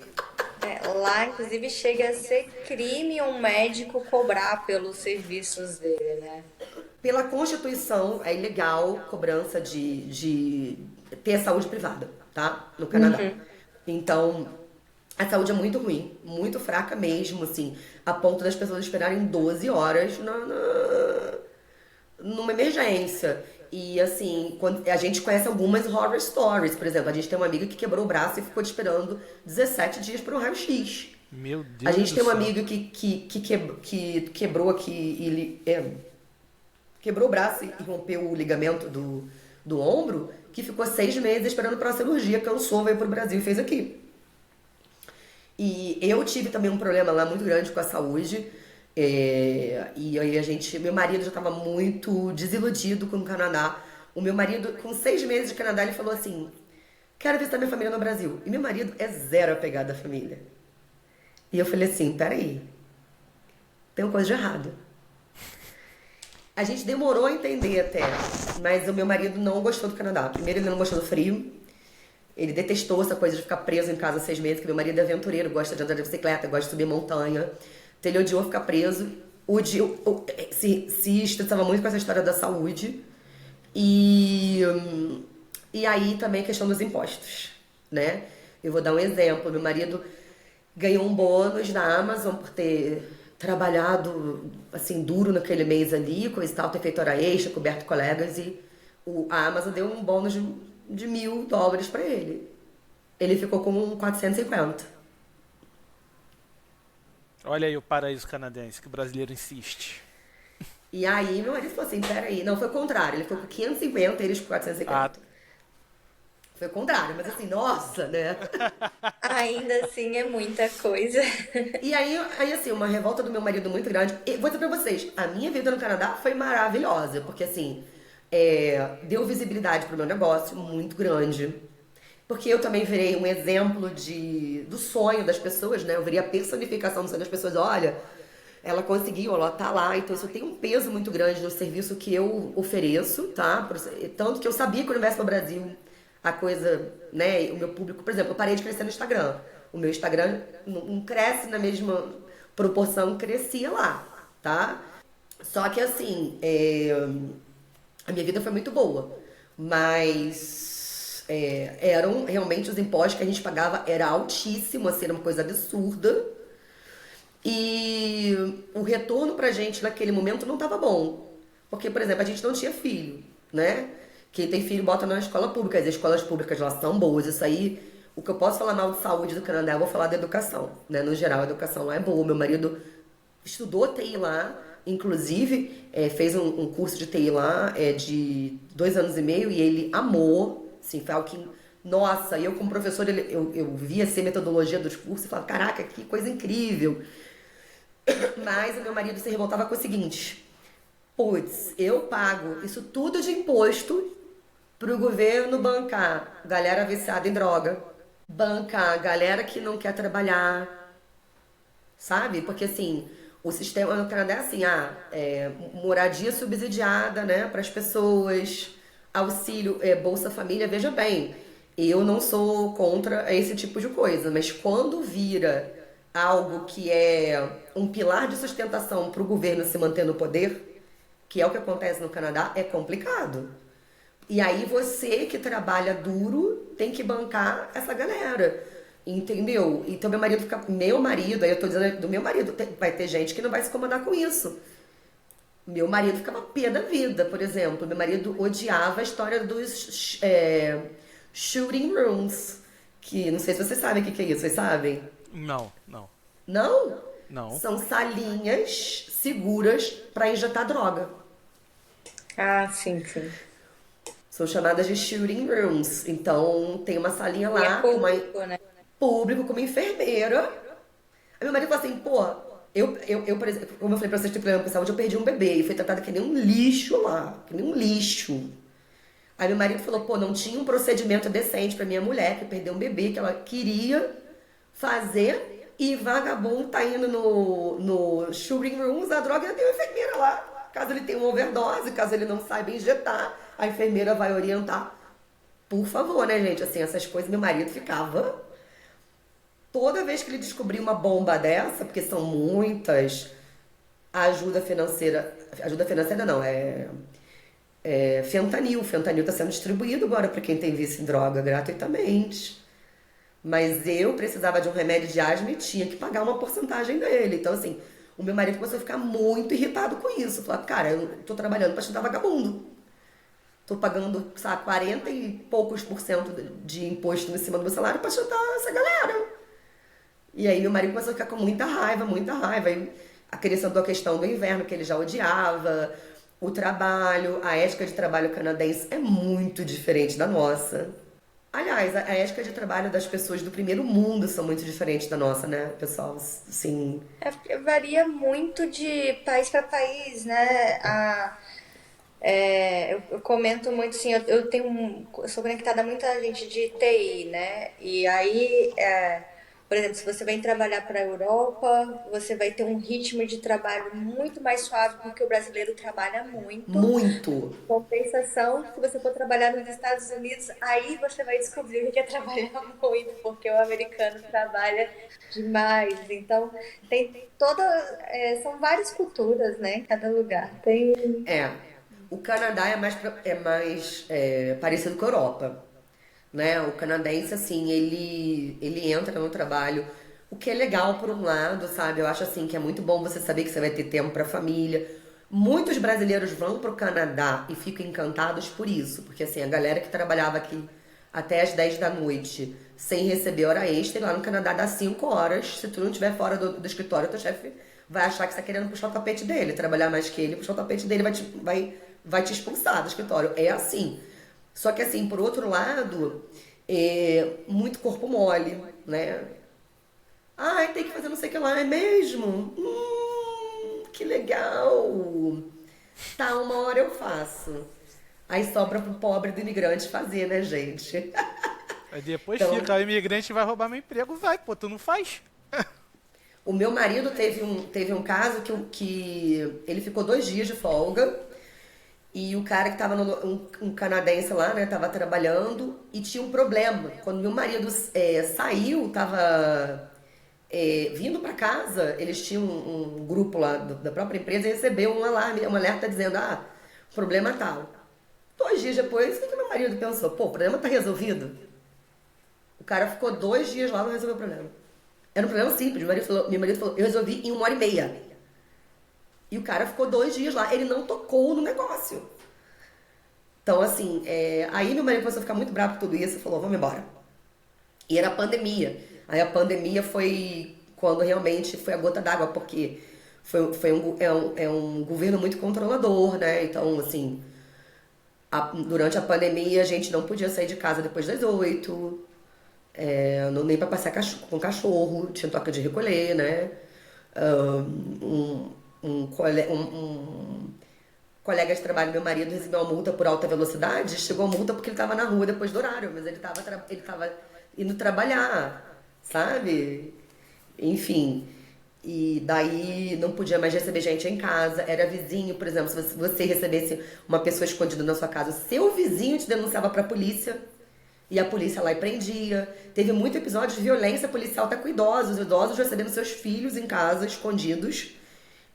Lá, inclusive, chega a ser crime um médico cobrar pelos serviços dele, né? Pela Constituição, é ilegal cobrança de ter saúde privada, tá? No Canadá. Então, a saúde é muito ruim, muito fraca mesmo, assim, a ponto das pessoas esperarem 12 horas numa emergência. E, assim, a gente conhece algumas horror stories, por exemplo, a gente tem uma amiga que quebrou o braço e ficou esperando 17 dias para um raio-x. Meu Deus. A gente tem um céu. amigo que quebrou aqui, quebrou o braço e rompeu o ligamento do ombro, que ficou 6 meses esperando para uma cirurgia, cansou, veio pro Brasil e fez aqui. E eu tive também um problema lá muito grande com a saúde. E aí meu marido já estava muito desiludido com o Canadá. O meu marido, com 6 meses de Canadá, ele falou assim, quero visitar minha família no Brasil. E meu marido é zero apegado à família. E eu falei assim, peraí, tem uma coisa de errado. A gente demorou a entender até, mas o meu marido não gostou do Canadá. Primeiro, ele não gostou do frio. Ele detestou essa coisa de ficar preso em casa 6 meses, que meu marido é aventureiro, gosta de andar de bicicleta, gosta de subir montanha. Então ele odiou ficar preso. Se estressava muito com essa história da saúde. E, e aí também a questão dos impostos, né? Eu vou dar um exemplo. Meu marido ganhou um bônus da Amazon por ter trabalhado assim duro naquele mês ali, coisa e tal, ter feito hora extra, coberto colegas e a Amazon deu um bônus de $1.000 pra ele. Ele ficou com 450. Olha aí o paraíso canadense que o brasileiro insiste. E aí meu marido falou assim, peraí, não, foi o contrário, ele ficou com 550 e eles com Ah, 450. Foi o contrário, mas assim, nossa, né? Ainda assim é muita coisa. E aí assim, uma revolta do meu marido muito grande. E vou dizer pra vocês, a minha vida no Canadá foi maravilhosa, porque assim, deu visibilidade pro meu negócio muito grande. Porque eu também virei um exemplo do sonho das pessoas, né? Eu virei a personificação do sonho das pessoas. Olha, ela conseguiu, ela tá lá. Então isso tem um peso muito grande no serviço que eu ofereço, tá? Tanto que eu sabia que o Universo do Brasil, a coisa, né? O meu público, por exemplo, eu parei de crescer no Instagram. O meu Instagram não cresce na mesma proporção que crescia lá, tá? Só que assim, a minha vida foi muito boa, mas eram realmente os impostos que a gente pagava era altíssimo, assim, era uma coisa absurda. E o retorno pra gente naquele momento não tava bom. Porque, por exemplo, a gente não tinha filho, né? Quem tem filho bota na escola pública. As escolas públicas lá são boas. Isso aí, o que eu posso falar mal de saúde do Canadá, eu vou falar da educação, né? No geral, a educação lá é boa. Meu marido estudou TI lá, inclusive fez um curso de TI lá de 2 anos e meio e ele amou, assim, foi algo que, nossa, eu como professor, eu via assim, a metodologia dos cursos e falava, caraca, que coisa incrível. Mas o meu marido se revoltava com o seguinte, putz, eu pago isso tudo de imposto pro governo bancar galera viciada em droga, bancar galera que não quer trabalhar, sabe? Porque assim, o sistema no Canadá é assim, moradia subsidiada, né, para as pessoas, auxílio, Bolsa Família, veja bem, eu não sou contra esse tipo de coisa, mas quando vira algo que é um pilar de sustentação para o governo se manter no poder, que é o que acontece no Canadá, é complicado. E aí você que trabalha duro tem que bancar essa galera. Entendeu? Então meu marido fica. Meu marido, aí eu tô dizendo do meu marido, vai ter gente que não vai se incomodar com isso. Meu marido ficava pé da vida, por exemplo. Meu marido odiava a história dos shooting rooms. Que não sei se vocês sabem o que é isso, vocês sabem? não, não, Não? não. São salinhas seguras para injetar droga. Ah, sim, sim. São chamadas de shooting rooms. Então tem uma salinha E é lá com uma público, né? público, com uma enfermeira. Aí meu marido falou assim, pô, por exemplo, como eu falei pra vocês, tem problema com saúde, eu perdi um bebê e fui tratada que nem um lixo lá, que nem um lixo. Aí meu marido falou, pô, não tinha um procedimento decente pra minha mulher que perdeu um bebê que ela queria fazer e vagabundo tá indo no shooting room usar droga e ainda tem uma enfermeira lá. Caso ele tenha uma overdose, caso ele não saiba injetar, a enfermeira vai orientar. Por favor, né, gente? Assim, essas coisas, meu marido ficava. Toda vez que ele descobria uma bomba dessa, porque são muitas, ajuda financeira não, fentanil. Fentanil está sendo distribuído agora para quem tem vício em droga gratuitamente. Mas eu precisava de um remédio de asma e tinha que pagar uma porcentagem dele. Então, assim, o meu marido começou a ficar muito irritado com isso. Falava, cara, eu tô trabalhando para te dar vagabundo. Tô pagando, sabe, 40 e poucos por cento de imposto em cima do meu salário para chutar essa galera. E aí meu marido começou a ficar com muita raiva, muita raiva. Aí acrescentou a questão do inverno, que ele já odiava, o trabalho, a ética de trabalho canadense é muito diferente da nossa. Aliás, a ética de trabalho das pessoas do primeiro mundo são muito diferentes da nossa, né, pessoal? Sim. É porque varia muito de país para país, né? Eu comento muito assim, eu sou conectada a muita gente de TI, né? E aí, por exemplo, se você vem trabalhar para a Europa, você vai ter um ritmo de trabalho muito mais suave porque o brasileiro trabalha muito. Muito. Compensação, se você for trabalhar nos Estados Unidos, aí você vai descobrir que é trabalhar muito, porque o americano trabalha demais. Então, tem são várias culturas, né, em cada lugar. Tem É. O Canadá é mais parecido com a Europa, né? O canadense, assim, ele entra no trabalho, o que é legal por um lado, sabe? Eu acho, assim, que é muito bom você saber que você vai ter tempo pra família. Muitos brasileiros vão pro Canadá e ficam encantados por isso, porque, assim, a galera que trabalhava aqui até as 10 da noite sem receber hora extra, e lá no Canadá dá 5 horas. Se tu não estiver fora do escritório, teu chefe vai achar que você tá querendo puxar o tapete dele, trabalhar mais que ele, puxar o tapete dele, vai te expulsar do escritório. É assim. Só que assim, por outro lado, muito corpo mole, né? Ai, tem que fazer não sei o que lá, é mesmo? Que legal! Tá, uma hora eu faço. Aí sobra pro pobre do imigrante fazer, né, gente? Aí depois Então, fica, o imigrante vai roubar meu emprego. Vai, pô, tu não faz? o meu marido teve um caso que ele ficou 2 dias de folga. E o cara que tava um canadense lá, né, tava trabalhando e tinha um problema. Quando meu marido saiu, tava vindo pra casa, eles tinham um grupo lá da própria empresa e recebeu um alarme, um alerta dizendo, problema tal. 2 dias depois, o que meu marido pensou? Pô, o problema tá resolvido. O cara ficou 2 dias lá e não resolveu o problema. Era um problema simples. Meu marido falou, eu resolvi em 1 hora e meia. E o cara ficou 2 dias lá. Ele não tocou no negócio. Então, assim, aí meu marido começou a ficar muito bravo com tudo isso e falou, vamos embora. E era a pandemia. Aí a pandemia foi quando realmente foi a gota d'água, porque é um governo muito controlador, né? Então, assim, durante a pandemia a gente não podia sair de casa depois das 8, nem pra passear com cachorro, tinha toque de recolher, né? Um, um colega de trabalho, meu marido, recebeu uma multa por alta velocidade. Chegou a multa porque ele estava na rua depois do horário, mas ele tava indo trabalhar, sabe? Enfim. E daí não podia mais receber gente em casa. Era vizinho, por exemplo, se você recebesse uma pessoa escondida na sua casa, seu vizinho te denunciava pra polícia. E a polícia lá e prendia. Teve muito episódio de violência policial até com idosos recebendo seus filhos em casa, escondidos.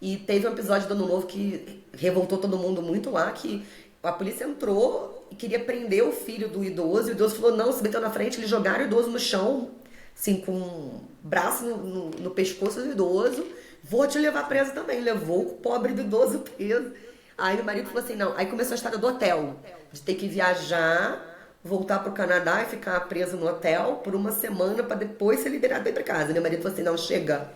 E teve um episódio do Ano Novo que revoltou todo mundo muito lá, que a polícia entrou e queria prender o filho do idoso, e o idoso falou não, se meteu na frente, eles jogaram o idoso no chão, assim, com o braço no pescoço do idoso, vou te levar preso também, levou o pobre do idoso preso. Aí meu marido falou assim, não, aí começou a história do hotel, de ter que viajar, voltar pro Canadá e ficar preso no hotel por uma semana pra depois ser liberado pra ir pra casa. Meu marido falou assim, não, chega,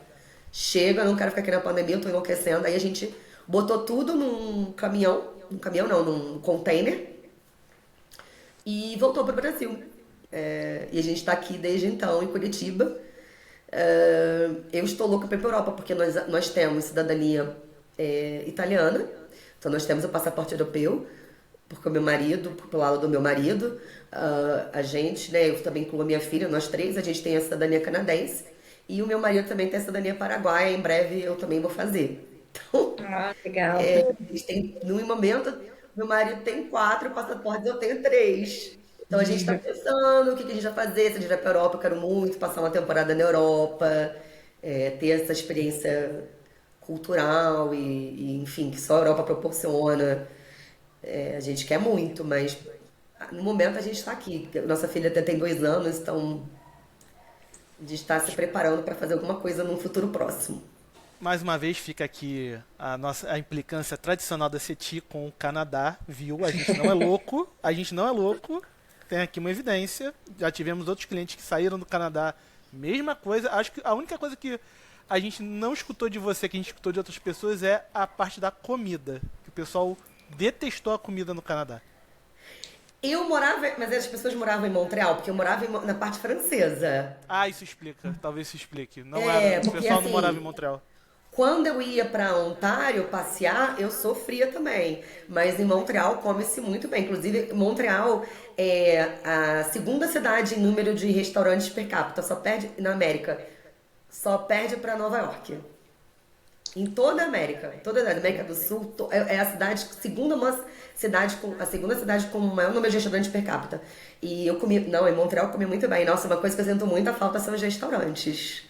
não quero ficar aqui na pandemia, eu tô enlouquecendo. Aí a gente botou tudo num container e voltou pro Brasil. E a gente tá aqui desde então, em Curitiba. Eu estou louca pra ir pra Europa, porque nós temos cidadania italiana, então nós temos o passaporte europeu, porque o meu marido, pelo lado do meu marido, a gente, né, eu também incluo a minha filha, nós três, a gente tem a cidadania canadense. E o meu marido também tem a cidadania paraguaia, em breve eu também vou fazer. Então, Legal. a gente tem, no momento, meu marido tem 4 passaportes, eu tenho 3. Então a gente está pensando o que a gente vai fazer, se a gente vai para a Europa, eu quero muito passar uma temporada na Europa, ter essa experiência cultural enfim, que só a Europa proporciona. A gente quer muito, mas no momento a gente está aqui. Nossa filha até tem 2 anos, então de estar se preparando para fazer alguma coisa num futuro próximo. Mais uma vez fica aqui a implicância tradicional da CETI com o Canadá, viu? A gente não é louco, Tem aqui uma evidência. Já tivemos outros clientes que saíram do Canadá, mesma coisa. Acho que a única coisa que a gente não escutou de você, que a gente escutou de outras pessoas, é a parte da comida. Que o pessoal detestou a comida no Canadá. Eu morava, mas as pessoas moravam em Montreal, porque eu morava na parte francesa. Isso explica. Talvez isso explique. Não era. O Porque pessoal não morava em assim, Montreal. quando eu ia para Ontário passear, eu sofria também. Mas em Montreal come-se muito bem. Inclusive, Montreal é a segunda cidade em número de restaurantes per capita, só perde na América, só perde para Nova York. Em toda a América do Sul, é a segunda cidade com o maior número de restaurantes per capita. E eu comi, não, em Montreal eu comi muito bem. Nossa, uma coisa que eu sinto muita falta são os restaurantes.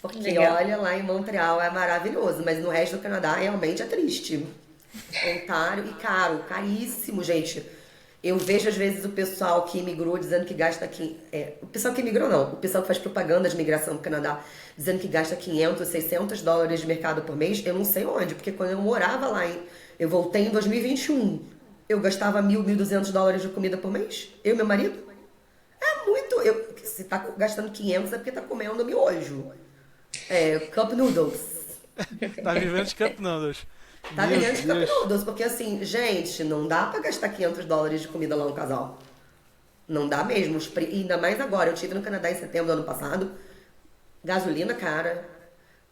Porque Legal. olha, lá em Montreal é maravilhoso, mas no resto do Canadá realmente é triste. Ontário, e caro, caríssimo, gente. Eu vejo às vezes o pessoal que imigrou dizendo que gasta o pessoal que imigrou não, o pessoal que faz propaganda de migração pro Canadá dizendo que gasta 500, 600 dólares de mercado por mês. Eu não sei onde, porque quando eu morava lá, eu voltei em 2021, eu gastava 1.200 dólares de comida por mês. Eu e meu marido. É muito. Se tá gastando 500 é porque tá comendo miojo. Cup noodles. Tá vivendo de Camp Noodles. Tá Meu ganhando de Cup Deus. noodles, porque assim, gente, não dá pra gastar 500 dólares de comida lá no casal. Não dá mesmo. Ainda mais agora. Eu estive no Canadá em setembro do ano passado. Gasolina cara.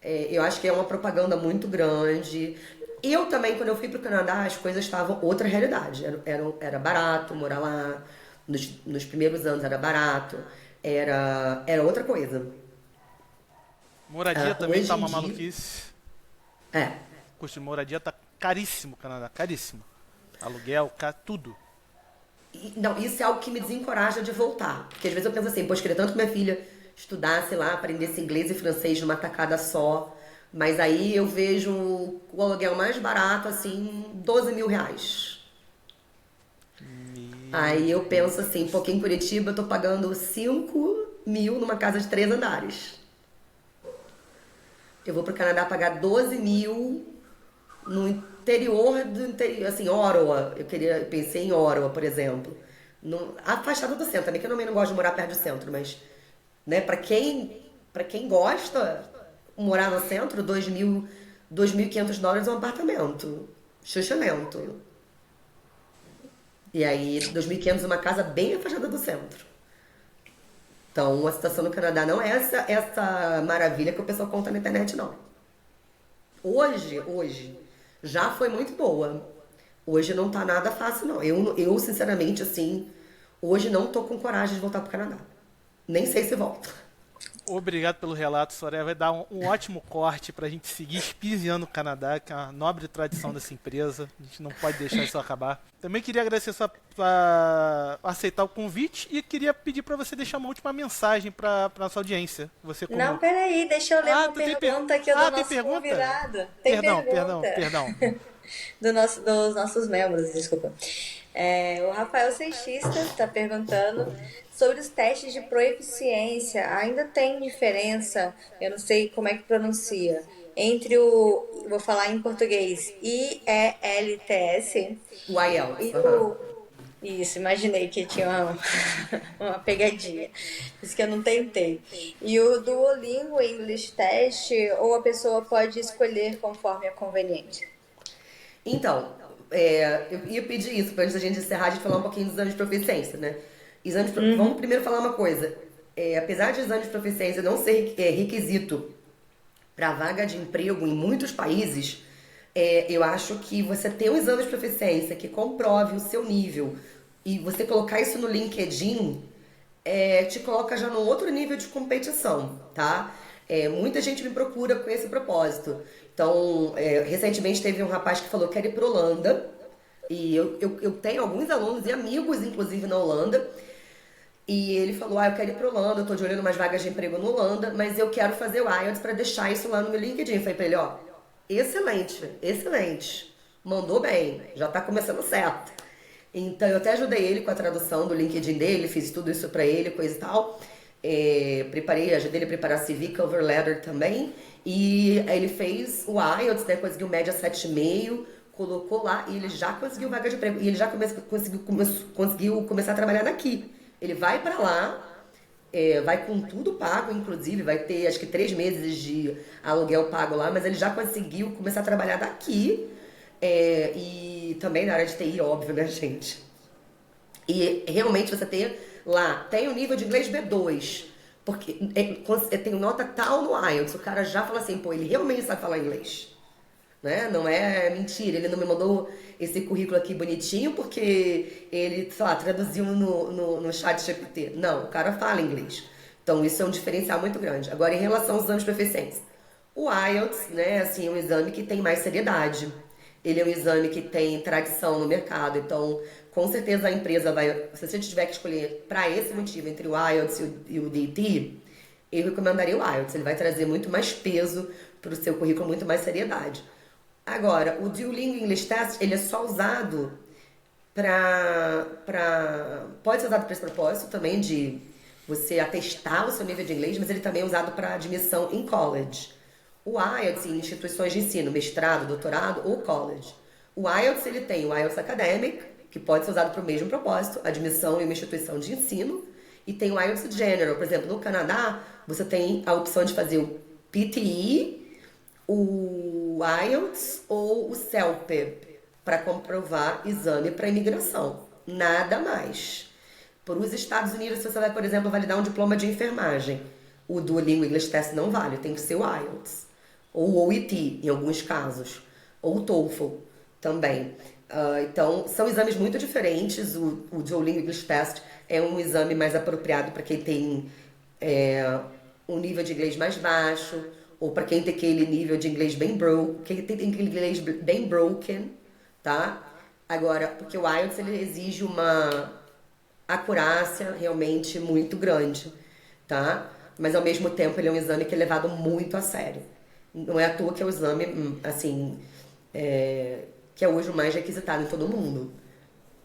Eu acho que é uma propaganda muito grande. Eu também, quando eu fui pro Canadá, as coisas estavam outra realidade. Era barato morar lá. Nos primeiros anos era barato. Era outra coisa. Moradia também Hoje tá em uma dia. maluquice. É. O custo de moradia tá caríssimo, Canadá, caríssimo. Aluguel, tudo. Não, isso é algo que me desencoraja de voltar. Porque às vezes eu penso assim, poxa, queria tanto que minha filha estudasse lá, aprendesse inglês e francês numa tacada só. Mas aí eu vejo o aluguel mais barato, assim, 12 mil reais. Meu Aí eu penso assim, Deus. pô, aqui em Curitiba eu tô pagando 5 mil numa casa de 3 andares. Eu vou pro Canadá pagar 12 mil no interior do interior, assim, Ottawa. Eu pensei em Ottawa, por exemplo. Afastado do centro, também que eu também não gosto de morar perto do centro, mas, né, para quem gosta, morar no centro, 2.500 dólares é um apartamento. Xuxalento. E aí, 2.500 uma casa bem afastada do centro. Então, a situação no Canadá não é essa maravilha que o pessoal conta na internet, não. Hoje, já foi muito boa. Hoje não tá nada fácil, não. Eu sinceramente, assim, hoje não tô com coragem de voltar pro Canadá. Nem sei se volto. Obrigado pelo relato, Soraya. Vai dar um ótimo corte pra gente seguir espiziando o Canadá, que é uma nobre tradição dessa empresa. A gente não pode deixar isso acabar. Também queria agradecer sua aceitar o convite e queria pedir pra você deixar uma última mensagem pra nossa audiência. Você Não, como... peraí, deixa eu ler uma tu tem pergunta aqui do tem nosso pergunta? convidado. Tem Perdão. dos nossos membros, desculpa. O Rafael Seixista está perguntando sobre os testes de proeficiência. Ainda tem diferença, eu não sei como é que pronuncia, entre vou falar em português, IELTS O IELTS, e aham. isso, imaginei que tinha uma pegadinha. Por isso que eu não tentei. E o Duolingo English Test, ou a pessoa pode escolher conforme é conveniente? Então, eu ia pedir isso, pra antes da gente encerrar, a gente falar um pouquinho dos exames de proficiência, né? Vamos primeiro falar uma coisa. Apesar de exame de proficiência não ser requisito para vaga de emprego em muitos países, eu acho que você ter um exame de proficiência que comprove o seu nível e você colocar isso no LinkedIn, te coloca já num outro nível de competição, tá? Muita gente me procura com esse propósito. Então, recentemente teve um rapaz que falou que quer ir para Holanda, e eu tenho alguns alunos e amigos, inclusive, na Holanda, e ele falou, eu quero ir pra Holanda, eu tô de olho em umas vagas de emprego na Holanda, mas eu quero fazer o IELTS pra deixar isso lá no meu LinkedIn. Eu falei pra ele, excelente, excelente, mandou bem, já tá começando certo. Então eu até ajudei ele com a tradução do LinkedIn dele, fiz tudo isso pra ele, coisa e tal. Ajudei ele a preparar CV, cover letter também. E aí ele fez o IELTS, né, conseguiu média 7,5, colocou lá e ele já conseguiu vaga de emprego. E ele já conseguiu começar a trabalhar daqui. Ele vai pra lá, vai com tudo pago, inclusive, vai ter acho que 3 meses de aluguel pago lá, mas ele já conseguiu começar a trabalhar daqui, e também na área de TI, óbvio, né, gente? E realmente você tem o nível de inglês B2, porque tem nota tal no IELTS, o cara já fala assim, pô, ele realmente sabe falar inglês. Né? Não é mentira, ele não me mandou esse currículo aqui bonitinho porque ele, sei lá, traduziu no chat GPT. Não, o cara fala inglês. Então isso é um diferencial muito grande. Agora, em relação aos exames de proficiência, o IELTS, né, assim, é um exame que tem mais seriedade. Ele é um exame que tem tradição no mercado, então com certeza a empresa vai, se você tiver que escolher para esse motivo entre o IELTS e o DT, eu recomendaria o IELTS. Ele vai trazer muito mais peso para o seu currículo, muito mais seriedade. Agora, o Duolingo English Test, ele é só usado pode ser usado para esse propósito também de você atestar o seu nível de inglês, mas ele também é usado para admissão em college. O IELTS em instituições de ensino, mestrado, doutorado ou college. O IELTS, ele tem o IELTS Academic, que pode ser usado para o mesmo propósito, admissão em uma instituição de ensino, e tem o IELTS General. Por exemplo, no Canadá, você tem a opção de fazer o PTE, o IELTS ou o CELPIP para comprovar exame para imigração. Nada mais. Para os Estados Unidos, se você vai, por exemplo, validar um diploma de enfermagem, o Duolingo English Test não vale, tem que ser o IELTS. Ou o OET, em alguns casos. Ou o TOEFL também. Então, são exames muito diferentes. O Duolingo English Test é um exame mais apropriado para quem tem um nível de inglês mais baixo, ou para quem tem aquele nível de inglês bem quem tem aquele inglês bem broken, tá? Agora, porque o IELTS ele exige uma acurácia realmente muito grande, tá? Mas ao mesmo tempo ele é um exame que é levado muito a sério. Não é à toa que é o exame, assim, que é hoje o mais requisitado em todo mundo,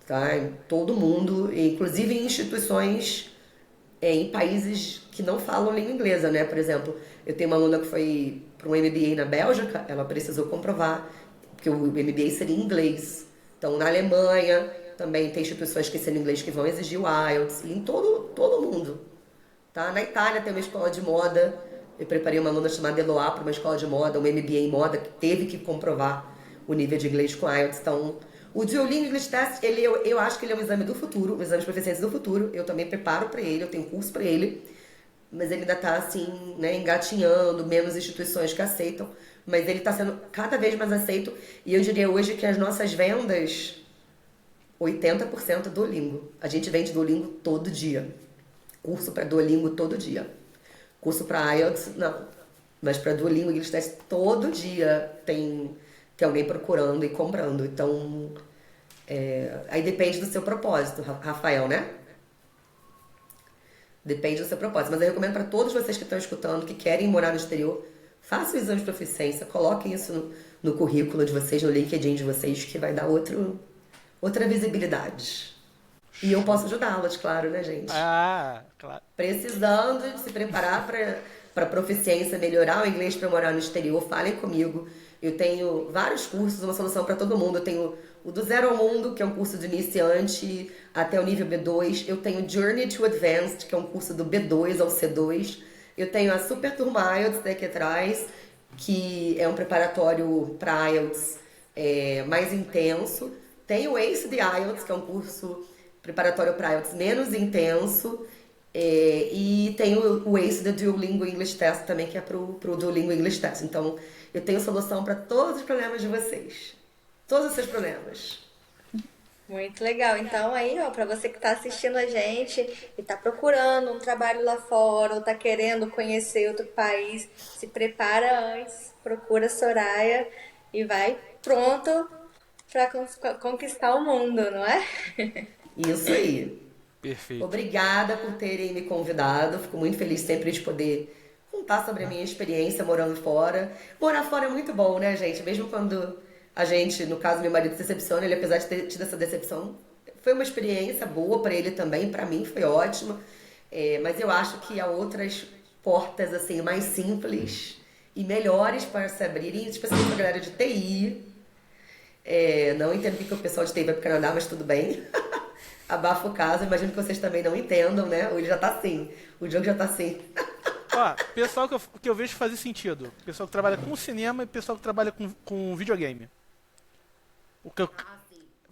tá? Em todo mundo, inclusive em instituições em países que não falam língua inglesa, né? Por exemplo, eu tenho uma aluna que foi para um MBA na Bélgica, ela precisou comprovar que o MBA seria em inglês. Então, na Alemanha, também tem instituições que ensinam inglês que vão exigir o IELTS, e em todo mundo. Tá? Na Itália tem uma escola de moda, eu preparei uma aluna chamada Eloá para uma escola de moda, um MBA em moda, que teve que comprovar o nível de inglês com IELTS. Então, o Duolingo English Test, eu acho que ele é um exame do futuro, um exame de proficiência do futuro. Eu também preparo para ele, eu tenho curso para ele, mas ele ainda está assim, né, engatinhando, menos instituições que aceitam, mas ele está sendo cada vez mais aceito, e eu diria hoje que as nossas vendas, 80% Duolingo. A gente vende Duolingo todo dia. Curso para Duolingo todo dia. Curso para IELTS, não. Mas para Duolingo English Test todo dia tem alguém procurando e comprando. Então, aí depende do seu propósito, Rafael, né? Depende do seu propósito. Mas eu recomendo para todos vocês que estão escutando, que querem morar no exterior, façam o exame de proficiência, coloquem isso no currículo de vocês, no LinkedIn de vocês, que vai dar outra visibilidade. E eu posso ajudá-las, claro, né, gente? Ah, claro. Precisando de se preparar para proficiência, melhorar o inglês para morar no exterior, falem comigo. Eu tenho vários cursos, uma solução para todo mundo. Eu tenho o do Zero ao Mundo, que é um curso de iniciante até o nível B2. Eu tenho Journey to Advanced, que é um curso do B2 ao C2. Eu tenho a Super Turma IELTS daqui atrás, que é um preparatório para IELTS mais intenso. Tem o ACE de IELTS, que é um curso preparatório para IELTS menos intenso. E tem o ACE da Duolingo English Test também, que é pro Duolingo English Test. Então, eu tenho solução para todos os problemas de vocês. Todos os seus problemas. Muito legal. Então aí, ó, para você que está assistindo a gente e está procurando um trabalho lá fora ou está querendo conhecer outro país, se prepara antes, procura a Soraya e vai pronto para conquistar o mundo, não é? Isso aí. Perfeito. Obrigada por terem me convidado. Fico muito feliz sempre de poder contar sobre a minha experiência morando fora. Morar fora é muito bom, né, gente? Mesmo quando a gente, no caso, meu marido se decepciona, ele, apesar de ter tido essa decepção, foi uma experiência boa para ele também, para mim foi ótima. Mas eu acho que há outras portas, assim, mais simples e melhores para se abrirem, especialmente para a galera de TI. Não entendo porque o pessoal de TI vai para o Canadá, mas tudo bem. Abafa o caso, imagino que vocês também não entendam, né? Ou ele já tá assim, o jogo já tá assim. Ó, pessoal que eu vejo fazer sentido. Pessoal que trabalha com cinema e pessoal que trabalha com videogame.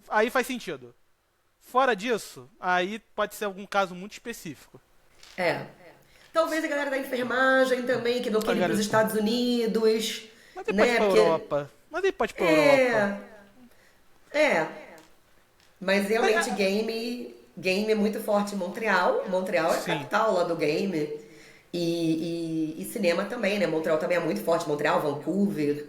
Aí faz sentido. Fora disso, aí pode ser algum caso muito específico. Talvez a galera da enfermagem também, que não quer ir para os Estados Unidos. Mas depois pra Europa. Mas depois pra Europa. Mas realmente game é muito forte em Montreal. Montreal é a capital lá do game. E cinema também, né? Montreal também é muito forte. Montreal, Vancouver.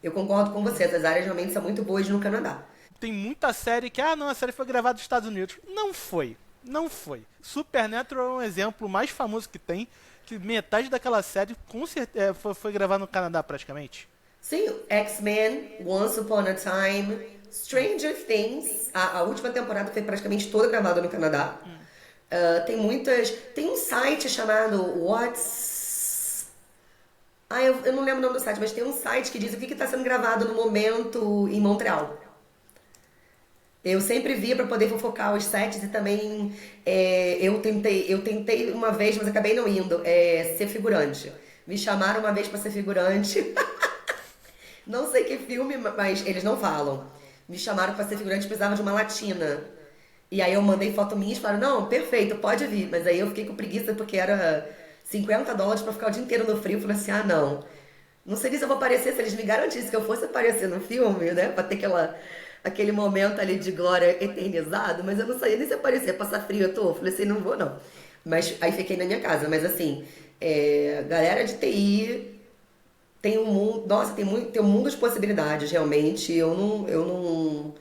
Eu concordo com você, essas áreas realmente são muito boas no Canadá. Tem muita série que, não, a série foi gravada nos Estados Unidos. Não foi. Supernatural é um exemplo mais famoso que tem, que metade daquela série com certeza foi gravada no Canadá praticamente. Sim, X-Men, Once Upon a Time, Stranger Things. A última temporada foi praticamente toda gravada no Canadá. Tem muitas. Tem um site chamado What's. Eu não lembro o nome do site, mas tem um site que diz o que está sendo gravado no momento em Montreal. Eu sempre via para poder fofocar os sets e também eu tentei uma vez, mas acabei não indo, ser figurante. Me chamaram uma vez para ser figurante. Não sei que filme, mas eles não falam. Me chamaram pra ser figurante, precisava de uma latina. E aí eu mandei foto minha e falaram, não, perfeito, pode vir. Mas aí eu fiquei com preguiça porque era $50 pra ficar o dia inteiro no frio. Eu falei assim, não. Não sei se eu vou aparecer, se eles me garantissem que eu fosse aparecer no filme, né? Pra ter aquele momento ali de glória eternizado. Mas eu não sabia nem se aparecer, passar frio. Eu falei assim, não vou não. Mas aí fiquei na minha casa. Mas assim, galera de TI... Tem um mundo, nossa, tem um mundo de possibilidades, realmente. Eu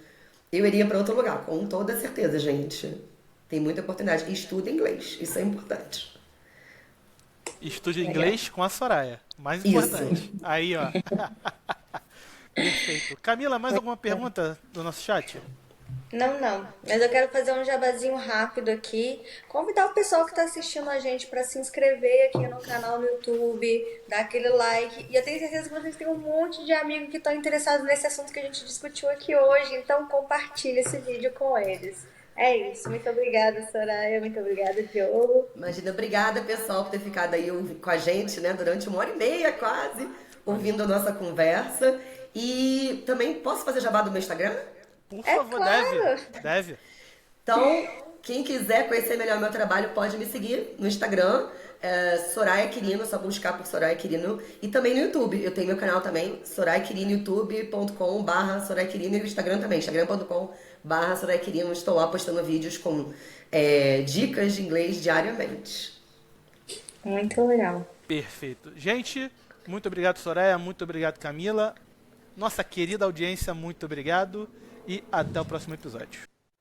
iria para outro lugar, com toda certeza, gente. Tem muita oportunidade. E estuda inglês, isso é importante. Estude inglês com a Soraya. Mais Isso. importante. Aí, ó. Perfeito. Camila, mais alguma pergunta do nosso chat? Não. Mas eu quero fazer um jabazinho rápido aqui. Convidar o pessoal que está assistindo a gente para se inscrever aqui no canal no YouTube, dar aquele like. E eu tenho certeza que vocês têm um monte de amigos que estão interessados nesse assunto que a gente discutiu aqui hoje. Então compartilhe esse vídeo com eles. É isso. Muito obrigada, Soraya. Muito obrigada, Diogo. Imagina, obrigada, pessoal, por ter ficado aí com a gente, né, durante 1h30 quase, ouvindo a nossa conversa. E também posso fazer jabá do meu Instagram? Por É favor, claro. deve. Então, quem quiser conhecer melhor meu trabalho, pode me seguir no Instagram, Soraya Quirino, só buscar por Soraya Quirino. E também no YouTube, eu tenho meu canal também, Soraya Quirino, youtube.com/Soraya Quirino. E o Instagram também, instagram.com/Soraya Quirino. Estou lá postando vídeos com dicas de inglês diariamente. Muito legal. Perfeito. Gente, muito obrigado, Soraya. Muito obrigado, Camila. Nossa querida audiência, muito obrigado. E até o próximo episódio.